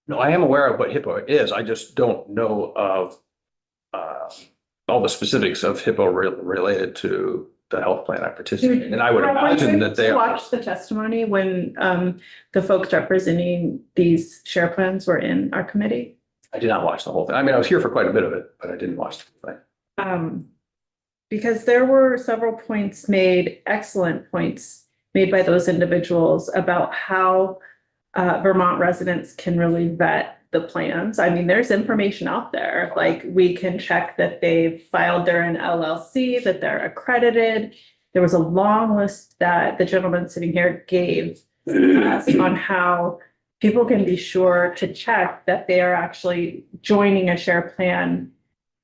No, I am aware of what HIPAA is. I just don't know of all the specifics of HIPAA related to the health plan I participate in. And I would imagine that they are. Watch the testimony when the folks representing these share plans were in our committee. I did not watch the whole thing. I mean, I was here for quite a bit of it, but I didn't watch the whole thing. Because there were several points made, excellent points made by those individuals about how Vermont residents can really vet the plans. I mean, there's information out there, like we can check that they've filed their own LLC, that they're accredited. There was a long list that the gentleman sitting here gave us on how people can be sure to check that they are actually joining a share plan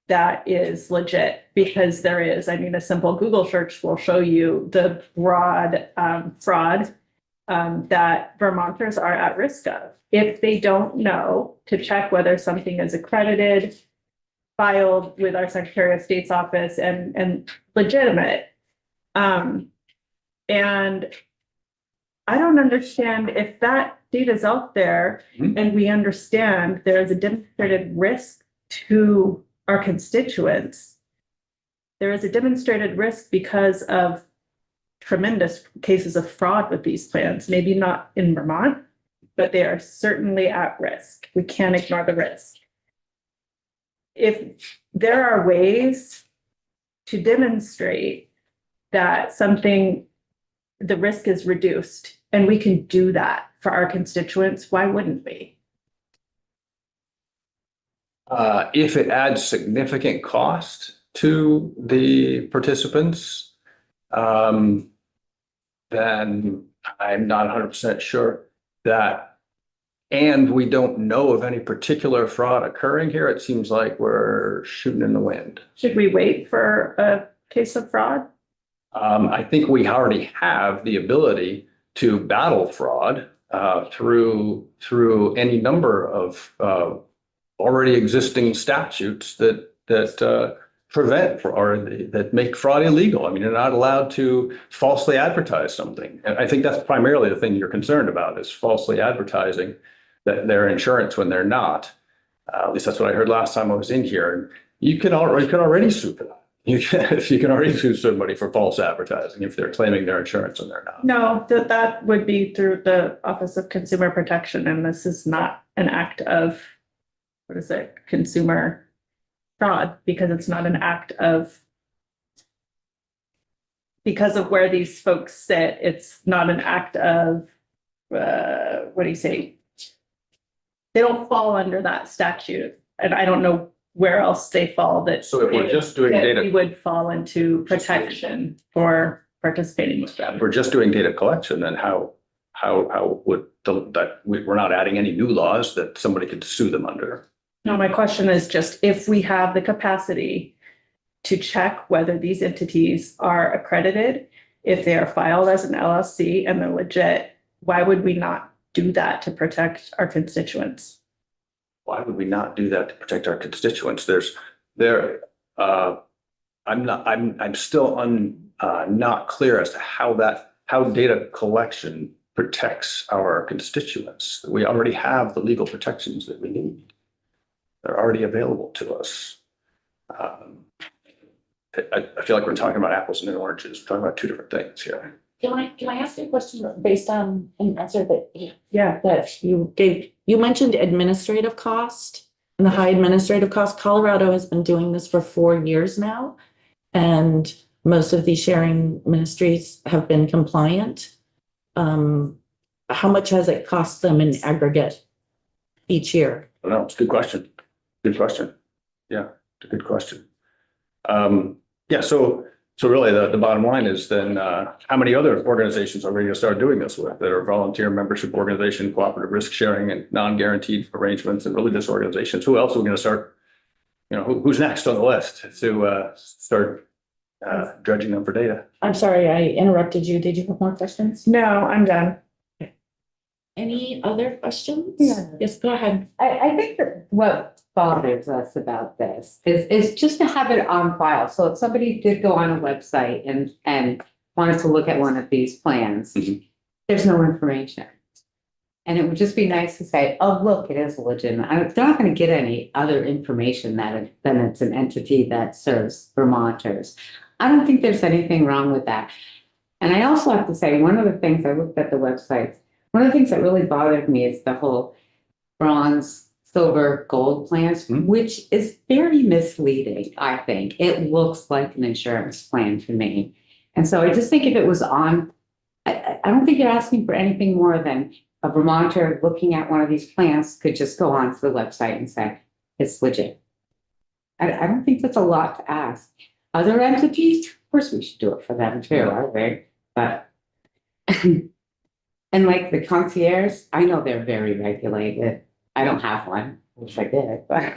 that is legit, because there is, I mean, a simple Google search will show you the broad fraud that Vermonters are at risk of if they don't know to check whether something is accredited, filed with our Secretary of State's office, and legitimate. And I don't understand if that data is out there and we understand there is a demonstrated risk to our constituents. There is a demonstrated risk because of tremendous cases of fraud with these plans, maybe not in Vermont, but they are certainly at risk. We can't ignore the risk. If there are ways to demonstrate that the risk is reduced, and we can do that for our constituents, why wouldn't we? If it adds significant cost to the participants, then I'm not 100% sure that. And we don't know of any particular fraud occurring here. It seems like we're shooting in the wind. Should we wait for a case of fraud? I think we already have the ability to battle fraud through any number of already existing statutes that prevent or that make fraud illegal. I mean, you're not allowed to falsely advertise something. And I think that's primarily the thing you're concerned about is falsely advertising that they're insurance when they're not. At least that's what I heard last time I was in here. And you can already sue for that. You can already sue somebody for false advertising if they're claiming their insurance and they're not. No, that would be through the Office of Consumer Protection, and this is not an act of, what is it, consumer fraud, because it's not an act of, because of where these folks sit, it's not an act of, what do you say? They don't fall under that statute, and I don't know where else they fall that. So if we're just doing that data- We would fall into protection for participating with them. If we're just doing data collection, then how would we're not adding any new laws that somebody could sue them under? No, my question is just if we have the capacity to check whether these entities are accredited, if they are filed as an LLC and they're legit, why would we not do that to protect our constituents? Why would we not do that to protect our constituents? I'm still not clear as to how data collection protects our constituents. We already have the legal protections that we need. They're already available to us. I feel like we're talking about apples and oranges. We're talking about two different things here. Can I ask you a question based on an answer Yeah. that you gave? You mentioned administrative cost and the high administrative cost. Colorado has been doing this for 4 years now, and most of these sharing ministries have been compliant. How much has it cost them in aggregate each year? I don't know. It's a good question. Good question. Yeah, it's a good question. Yeah, so really the bottom line is then how many other organizations are we going to start doing this with that are volunteer membership organization, cooperative risk sharing and non-guaranteed arrangements and religious organizations? Who else are we going to start? You know, who's next on the list to start dredging them for data? I'm sorry, I interrupted you. Did you have more questions? No, I'm done. Any other questions? Yeah. Yes, go ahead. I think that what bothers us about this is just to have it on file. So if somebody did go on a website and wanted to look at one of these plans, Mhm. there's no information. And it would just be nice to say, oh, look, it is legitimate. They're not going to get any other information than it's an entity that serves Vermonters. I don't think there's anything wrong with that. And I also have to say, one of the things I looked at the websites, one of the things that really bothered me is the whole bronze, silver, gold plans, which is very misleading, I think. It looks like an insurance plan to me. And so I just think if it was on, I don't think you're asking for anything more than a Vermonter looking at one of these plans could just go onto the website and say, it's legit. I don't think that's a lot to ask. Other entities, of course we should do it for them too, I think, but and like the concierge, I know they're very regulated. I don't have one, which I did, but.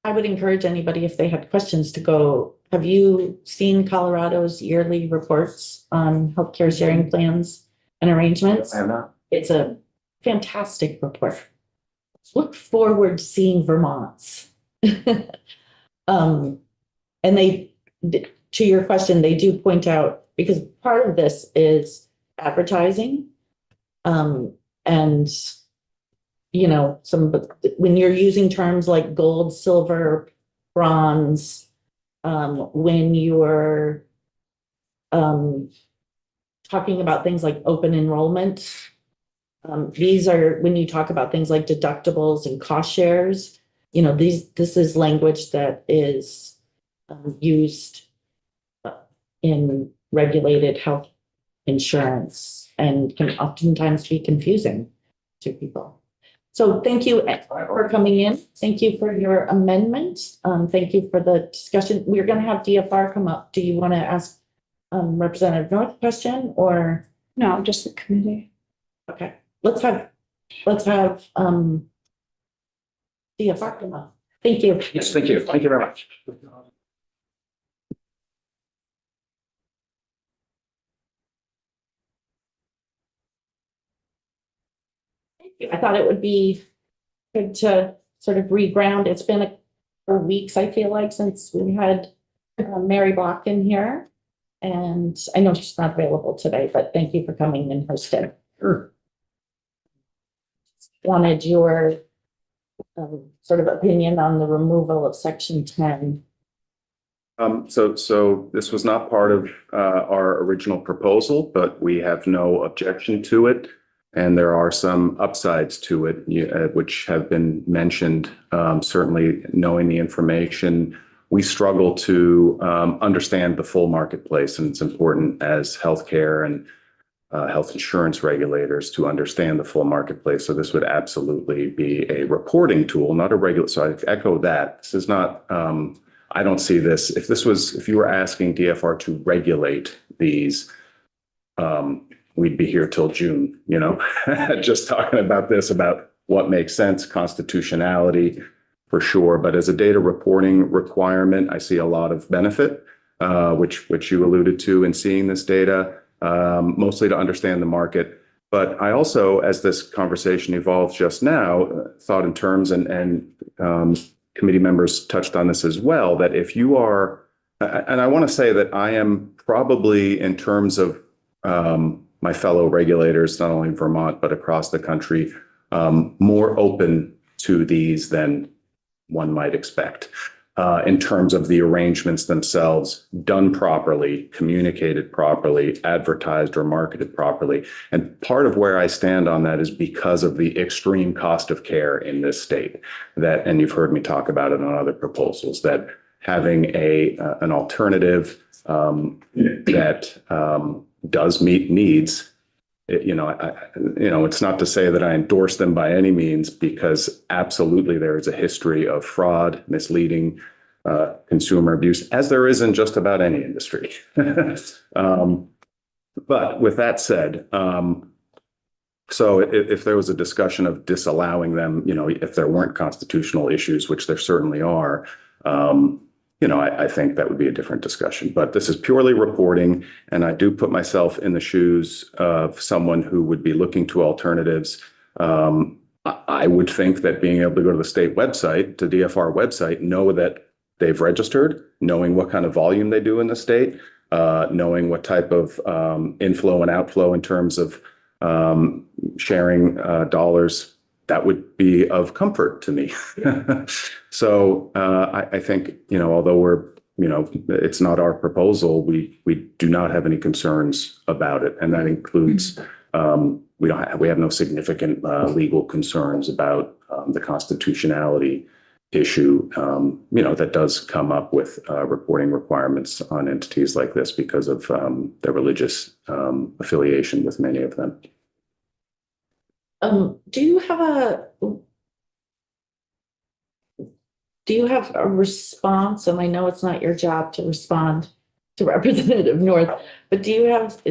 I would encourage anybody, if they had questions, to go. Have you seen Colorado's yearly reports on healthcare sharing plans and arrangements? I have not. It's a fantastic report. Look forward to seeing Vermont's. And they, to your question, they do point out, because part of this is advertising. And, you know, when you're using terms like gold, silver, bronze, when you're talking about things like open enrollment, these are when you talk about things like deductibles and cost shares. this is language that is used in regulated health insurance and can oftentimes be confusing to people. So thank you for coming in. Thank you for your amendment. Thank you for the discussion. We're going to have DFR come up. Do you want to ask Representative North a question or? No, just the committee. Okay, let's have DFR come up. Thank you. Yes, thank you. Thank you very much. I thought it would be good to sort of reground. It's been a couple weeks, I feel like, since we had Mary Block in here. And I know she's not available today, but thank you for coming in her stead. Sure. Wanted your sort of opinion on the removal of section 10. So this was not part of our original proposal, but we have no objection to it. And there are some upsides to it, which have been mentioned. Certainly knowing the information, we struggle to understand the full marketplace, and it's important as healthcare and health insurance regulators to understand the full marketplace. So this would absolutely be a reporting tool, not a regular. So I echo that. This is not, I don't see this. If you were asking DFR to regulate these, we'd be here till June, just talking about this, about what makes sense, constitutionality for sure. But as a data reporting requirement, I see a lot of benefit, which you alluded to in seeing this data, mostly to understand the market. But I also, as this conversation evolved just now, thought in terms, and committee members touched on this as well, that if you are, and I want to say that I am probably, in terms of my fellow regulators, not only in Vermont, but across the country, more open to these than one might expect, in terms of the arrangements themselves, done properly, communicated properly, advertised or marketed properly. And part of where I stand on that is because of the extreme cost of care in this state, that, and you've heard me talk about it on other proposals, that having an alternative that does meet needs, it's not to say that I endorse them by any means, because absolutely there is a history of fraud, misleading, consumer abuse, as there is in just about any industry. But with that said, so if there was a discussion of disallowing them, if there weren't constitutional issues, which there certainly are, I think that would be a different discussion. But this is purely reporting, and I do put myself in the shoes of someone who would be looking to alternatives. I would think that being able to go to the state website, to DFR website, know that they've registered, knowing what kind of volume they do in the state, knowing what type of inflow and outflow in terms of sharing dollars, that would be of comfort to me. So I think, although it's not our proposal, we do not have any concerns about it. And that includes, we have no significant legal concerns about the constitutionality issue, that does come up with reporting requirements on entities like this because of the religious affiliation with many of them. Do you have a response? And I know it's not your job to respond to Representative North, but do you have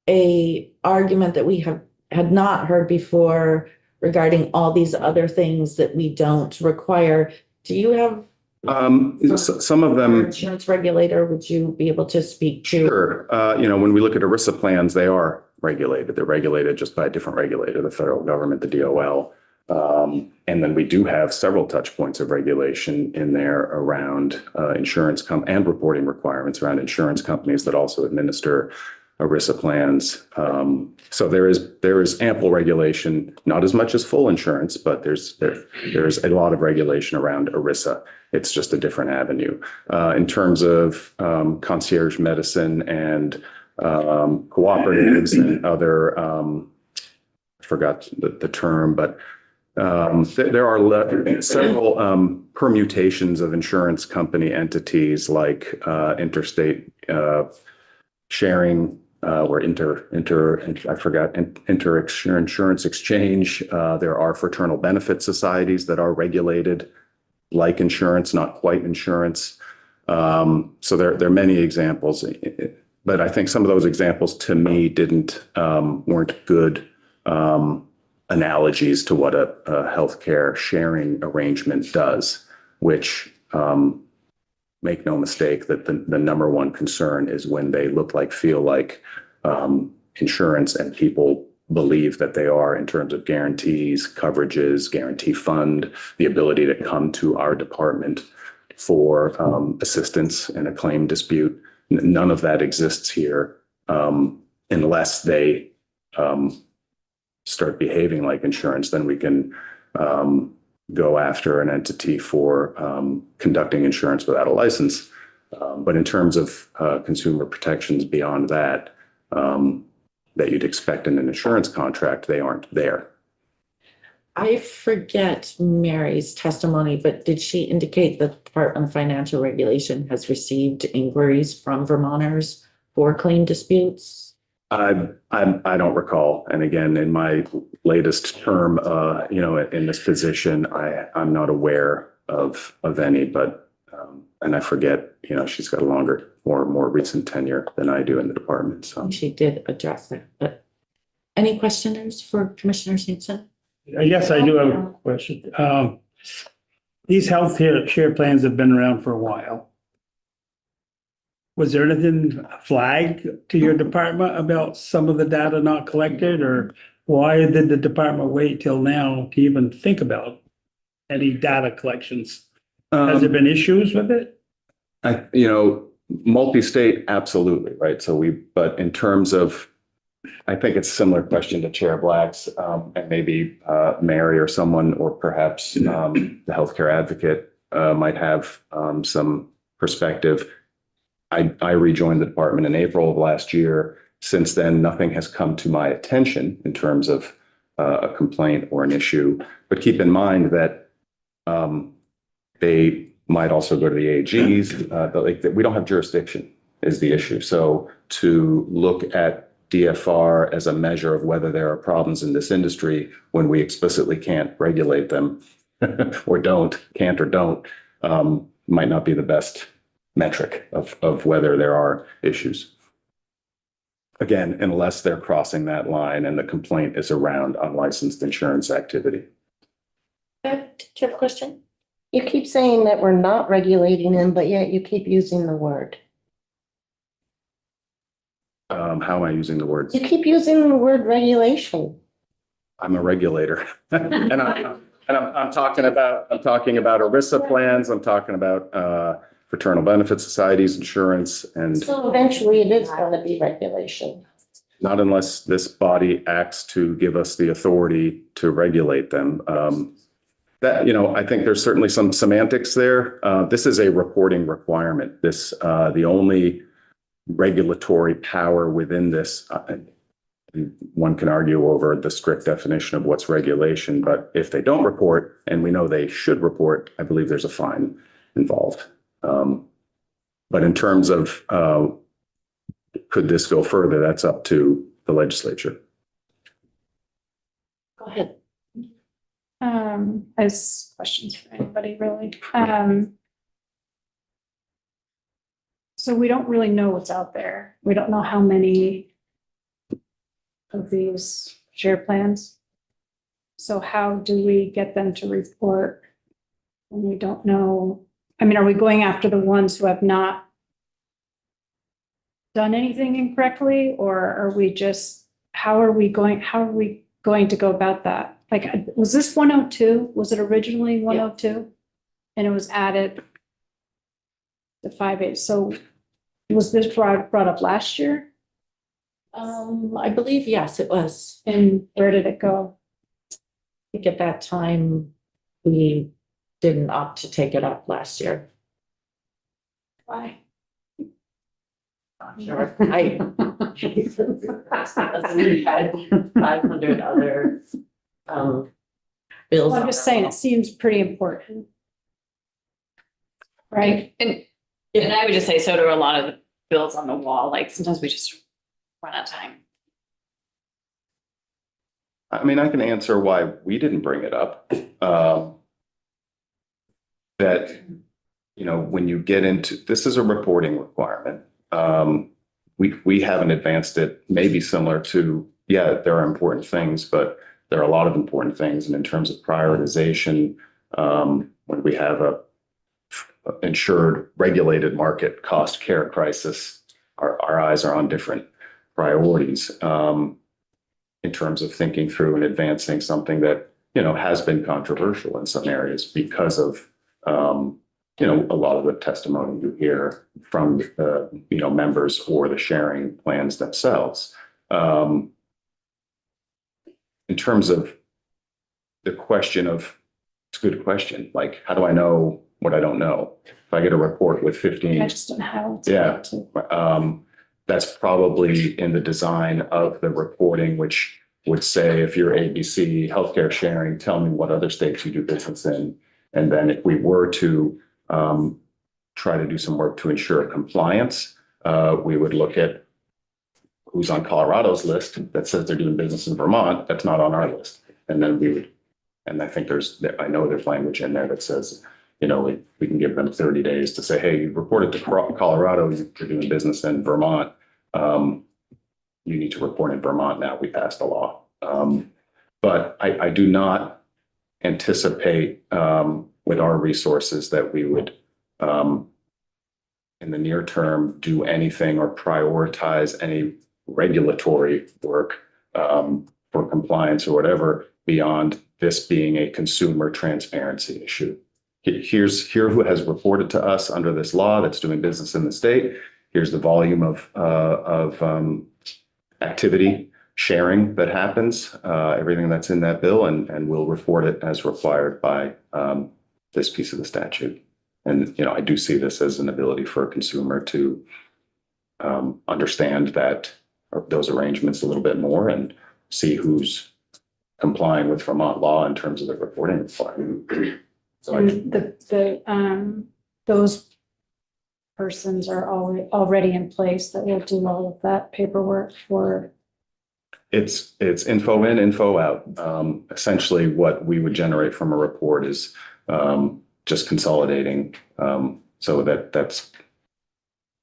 a argument that we had not heard before regarding all these other things that we don't require? Do you have some of them? Insurance regulator, would you be able to speak to? Sure. When we look at ERISA plans, they are regulated. They're regulated just by a different regulator, the federal government, the DOL. And then we do have several touch points of regulation in there around insurance and reporting requirements around insurance companies that also administer ERISA plans. So there is ample regulation, not as much as full insurance, but there's a lot of regulation around ERISA. It's just a different avenue. In terms of concierge medicine and cooperatives and other, I forgot the term, but There are several permutations of insurance company entities like interstate sharing or insurance exchange. There are fraternal benefit societies that are regulated like insurance, not quite insurance. So there are many examples, but I think some of those examples to me weren't good analogies to what a healthcare sharing arrangement does, which make no mistake that the number one concern is when they feel like insurance and people believe that they are in terms of guarantees, coverages, guarantee fund, the ability to come to our department for assistance in a claim dispute. None of that exists here unless they start behaving like insurance. Then we can go after an entity for conducting insurance without a license. But in terms of consumer protections beyond that, that you'd expect in an insurance contract, they aren't there. I forget Mary's testimony, but did she indicate that the Department of Financial Regulation has received inquiries from Vermonters for claim disputes? I don't recall. And again, in my latest term, in this position, I'm not aware of any, but, and I forget, she's got a longer, more recent tenure than I do in the department. So She did address that, but any questioners for Commissioner Sampson? Yes, I do have a question. These healthcare share plans have been around for a while. Was there anything flagged to your department about some of the data not collected, or why did the department wait till now to even think about any data collections? Has there been issues with it? Multi-state, absolutely, right? But in terms of, I think it's a similar question to Chair Black's, and maybe Mary or someone, or perhaps the healthcare advocate might have some perspective. I rejoined the department in April of last year. Since then, nothing has come to my attention in terms of a complaint or an issue. But keep in mind that they might also go to the AGs, but we don't have jurisdiction is the issue. So to look at DFR as a measure of whether there are problems in this industry when we explicitly can't regulate them or can't or don't, might not be the best metric of whether there are issues. Again, unless they're crossing that line and the complaint is around unlicensed insurance activity. Do you have a question? You keep saying that we're not regulating them, but yet you keep using the word. How am I using the words? You keep using the word regulation. I'm a regulator. And I'm talking about ERISA plans. I'm talking about fraternal benefit societies, insurance, and So eventually it is going to be regulation. not unless this body acts to give us the authority to regulate them. I think there's certainly some semantics there. This is a reporting requirement. The only regulatory power within this, one can argue over the strict definition of what's regulation, but if they don't report, and we know they should report, I believe there's a fine involved. But in terms of could this go further, that's up to the legislature. Go ahead. As questions for anybody really. So we don't really know what's out there. We don't know how many of these share plans. So how do we get them to report when we don't know? I mean, are we going after the ones who have not done anything incorrectly, or are we just, how are we going to go about that? Like, was this 102? Was it originally 102? And it was added to 5A. So was this brought up last year? I believe, yes, it was. And where did it go? I think at that time, we didn't opt to take it up last year. Why? Sure. We had 500 other bills. I'm just saying, it seems pretty important. Right? And I would just say, so do a lot of the bills on the wall, like sometimes we just run out of time. I mean, I can answer why we didn't bring it up. That, you know, when you get into, this is a reporting requirement. We haven't advanced it, maybe similar to, yeah, there are important things, but there are a lot of important things. And in terms of prioritization, when we have a insured, regulated market cost care crisis, our eyes are on different priorities. In terms of thinking through and advancing something that, you know, has been controversial in some areas because of, you know, a lot of the testimony you hear from, you know, members or the sharing plans themselves. In terms of the question of, it's a good question, like, how do I know what I don't know? If I get a report with 15. I just don't know how. Yeah. That's probably in the design of the reporting, which would say, if you're ABC healthcare sharing, tell me what other states you do business in. And then if we were to try to do some work to ensure compliance, we would look at who's on Colorado's list that says they're doing business in Vermont. That's not on our list. And then we would, and I think I know there's language in there that says, you know, we can give them 30 days to say, hey, you reported to Colorado, you're doing business in Vermont. You need to report in Vermont now. We passed the law. But I do not anticipate with our resources that we would, in the near term, do anything or prioritize any regulatory work for compliance or whatever beyond this being a consumer transparency issue. Here who has reported to us under this law that's doing business in the state. Here's the volume of activity sharing that happens, everything that's in that bill, and we'll report it as required by this piece of the statute. And, you know, I do see this as an ability for a consumer to understand that those arrangements a little bit more and see who's complying with Vermont law in terms of the reporting requirement. So And those persons are already in place that will do all of that paperwork for. It's info in, info out. Essentially what we would generate from a report is just consolidating. So that's,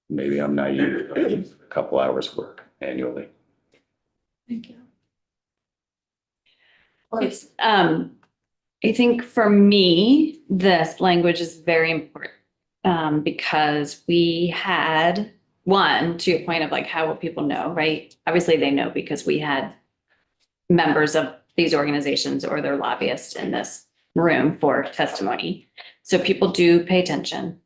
maybe I'm naive, a couple hours work annually. Thank you. I think for me, this language is very important because we had one, to your point of like, how will people know, right? Obviously they know because we had members of these organizations or their lobbyists in this room for testimony. So people do pay attention.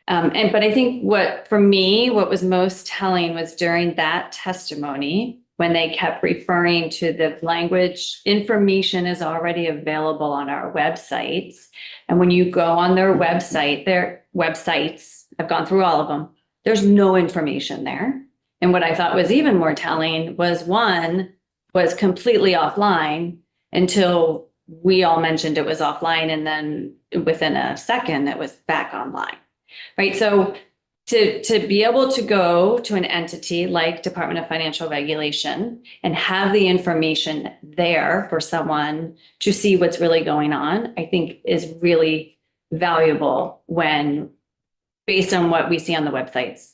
But I think for me, what was most telling was during that testimony, when they kept referring to the language, information is already available on our websites. And when you go on their websites, I've gone through all of them, there's no information there. And what I thought was even more telling was one was completely offline until we all mentioned it was offline. And then within a second, it was back online, right? So to be able to go to an entity like Department of Financial Regulation and have the information there for someone to see what's really going on, I think is really valuable when, based on what we see on the websites,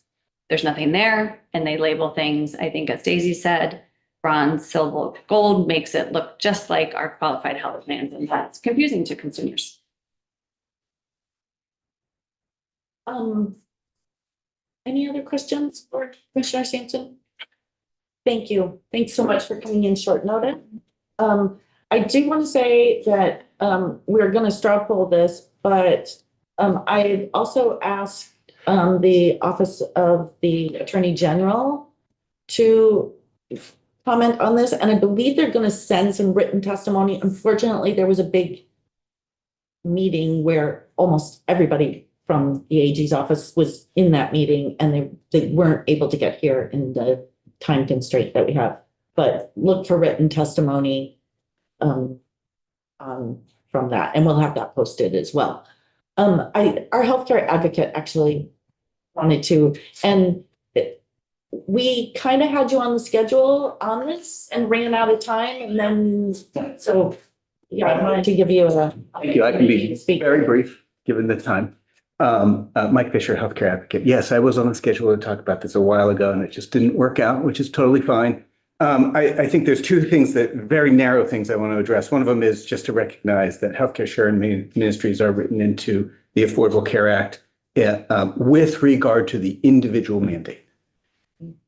there's nothing there and they label things, I think, as Daisy said, bronze, silver, gold makes it look just like our qualified health plans, and that's confusing to consumers. Any other questions for Commissioner Sampson? Thank you. Thanks so much for coming in short notice. I do want to say that we're going to straw poll this, but I also asked the Office of the Attorney General to comment on this, and I believe they're going to send some written testimony. Unfortunately, there was a big meeting where almost everybody from the AG's office was in that meeting, and they weren't able to get here in the time constraint that we have. But look for written testimony on from that, and we'll have that posted as well. Our healthcare advocate actually wanted to, and we kind of had you on the schedule on this and ran out of time, and then, so, yeah, I wanted to give you a. Thank you. I can be very brief, given the time. Mike Fisher, healthcare advocate. Yes, I was on the schedule to talk about this a while ago, and it just didn't work out, which is totally fine. I think there's two things very narrow things I want to address. One of them is just to recognize that healthcare sharing ministries are written into the Affordable Care Act with regard to the individual mandate.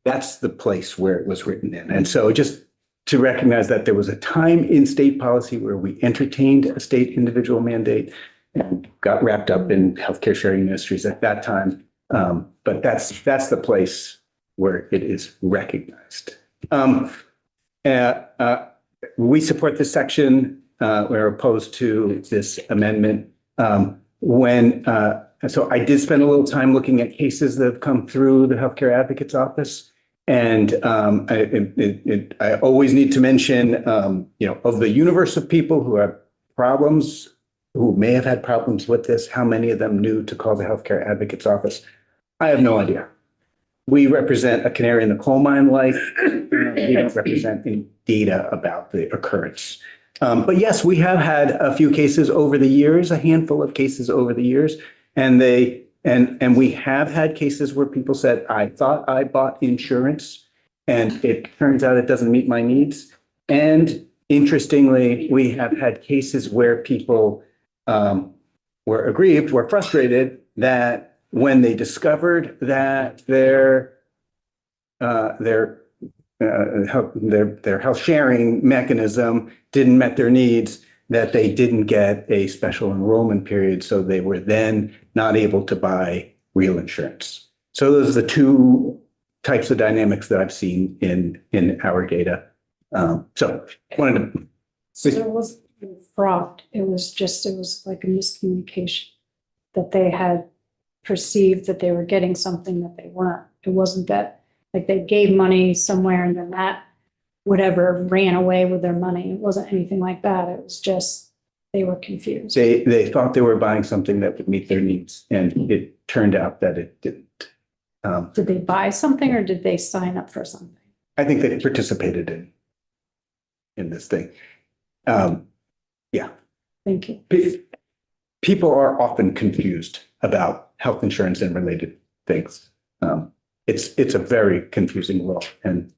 That's the place where it was written in. And so just to recognize that there was a time in state policy where we entertained a state individual mandate and got wrapped up in healthcare sharing ministries at that time. But that's the place where it is recognized. We support this section. We're opposed to this amendment. So I did spend a little time looking at cases that have come through the Healthcare Advocate's Office. And I always need to mention, of the universe of people who have problems, who may have had problems with this, how many of them knew to call the Healthcare Advocate's Office? I have no idea. We represent a canary in the coal mine, like we don't represent any data about the occurrence. But yes, we have had a few cases over the years, a handful of cases over the years, and we have had cases where people said, I thought I bought insurance, and it turns out it doesn't meet my needs. And interestingly, we have had cases where people were aggrieved, were frustrated that when they discovered that their health sharing mechanism didn't met their needs, that they didn't get a special enrollment period, so they were then not able to buy real insurance. So those are the two types of dynamics that I've seen in our data. So wanted to. So it wasn't fraud. It was like a miscommunication that they had perceived that they were getting something that they weren't. It wasn't that like they gave money somewhere and then that whatever ran away with their money. It wasn't anything like that. It was just they were confused. They thought they were buying something that would meet their needs, and it turned out that it didn't. Did they buy something or did they sign up for something? I think they participated in this thing. Yeah. Thank you. People are often confused about health insurance and related things. It's a very confusing world, and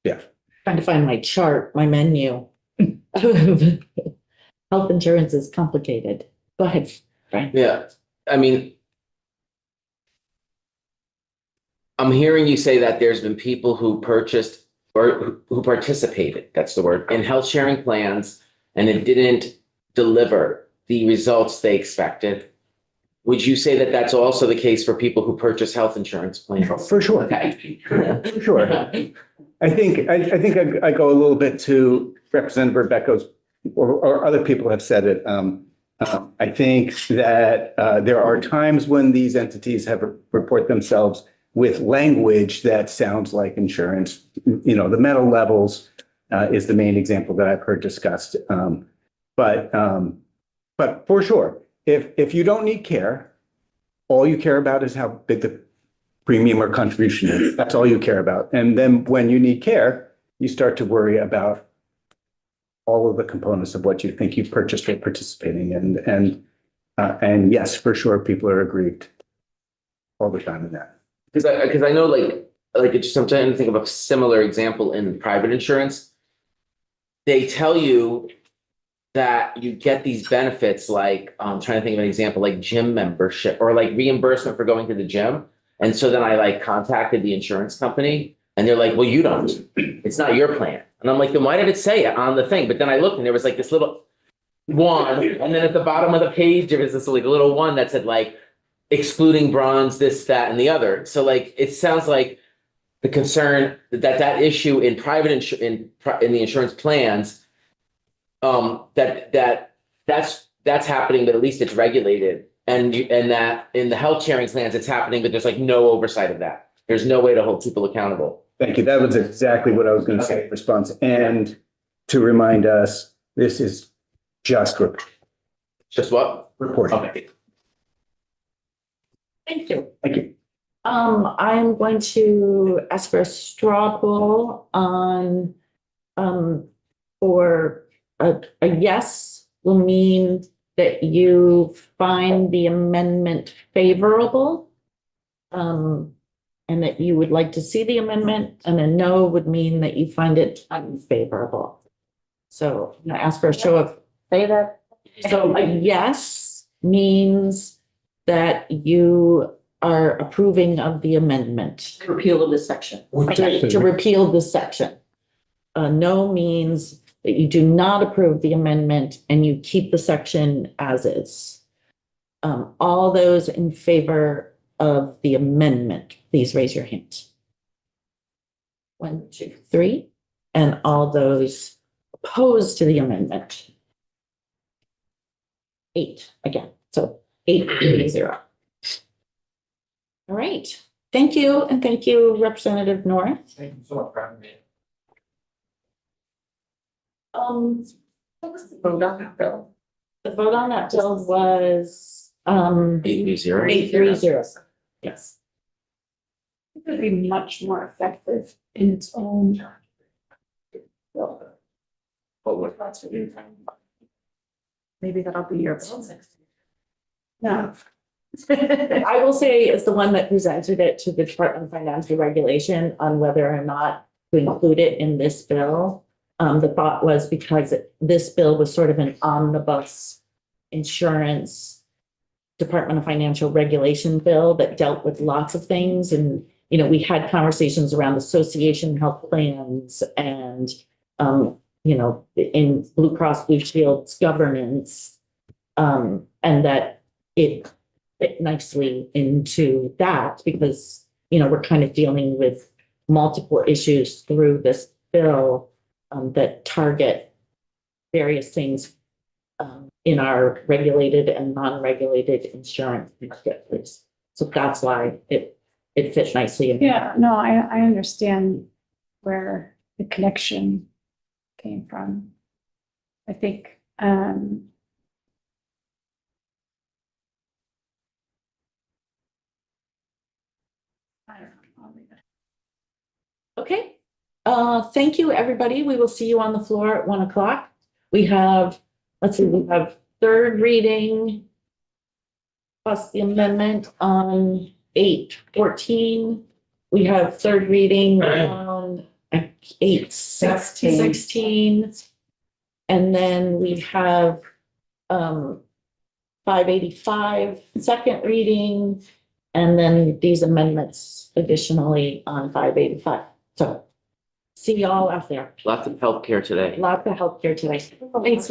yeah. Trying to find my chart, my menu. Health insurance is complicated. Go ahead, Brian. Yeah, I mean, I'm hearing you say that there's been people who purchased or who participated, that's the word, in health sharing plans, and it didn't deliver the results they expected. Would you say that that's also the case for people who purchase health insurance plans? For sure. Okay. For sure. I think I go a little bit to Representative Rebecca's, or other people have said it. I think that there are times when these entities have report themselves with language that sounds like insurance. The metal levels is the main example that I've heard discussed. But for sure, if you don't need care, all you care about is how big the premium or contribution is. That's all you care about. And then when you need care, you start to worry about all of the components of what you think you purchased or participating in. And yes, for sure, people are aggrieved all the time in that. Because I know like it's just, I'm trying to think of a similar example in private insurance. They tell you that you get these benefits, like I'm trying to think of an example, like gym membership or like reimbursement for going to the gym. And so then I contacted the insurance company and they're like, well, you don't, it's not your plan. And I'm like, then why did it say it on the thing? But then I looked and there was like this little one. And then at the bottom of the page, there was this like little one that said excluding bronze, this, that, and the other. So it sounds like the concern that issue in private in the insurance plans, that's happening, but at least it's regulated. And that in the health sharing plans, it's happening, but there's no oversight of that. There's no way to hold people accountable. Thank you. That was exactly what I was going to say in response. And to remind us, this is Just Just what? reporting. Okay. Thank you. Thank you. I'm going to ask for a straw poll on, for a yes will mean that you find the amendment favorable. And that you would like to see the amendment, and a no would mean that you find it unfavorable. So I'm gonna ask for a show of. Say that. So a yes means that you are approving of the amendment. Repeal of this section. To repeal this section. A no means that you do not approve the amendment and you keep the section as is. All those in favor of the amendment, please raise your hand. 1, 2, 3. And all those opposed to the amendment. 8 again, so 8-0. All right, thank you, and thank you, Representative North. Thank you so much for having me. What was the vote on that bill? The vote on that bill was, 8-0. 8-3-0. Yes. It could be much more effective in its own. Maybe that'll be your. No, I will say it's the one that presented it to the Department of Financial Regulation on whether or not to include it in this bill. The thought was because this bill was sort of an omnibus insurance Department of Financial Regulation bill that dealt with lots of things. And, you know, we had conversations around association health plans and, you know, in Blue Cross Blue Shield's governance, and that it fit nicely into that because, you know, we're kind of dealing with multiple issues through this bill that target various things in our regulated and non-regulated insurance marketplace. So that's why it fits nicely in. yeah, no, I understand where the connection came from. I think, I don't know, I'll leave it. Okay. Thank you, everybody. We will see you on the floor at 1 o'clock. We have, let's see, we have third reading plus the amendment on 8-14. We have third reading on 8-16. And then we have 585 second reading, and then these amendments additionally on 585. So see y'all out there. Lots of healthcare today. Lots of healthcare today. Thanks.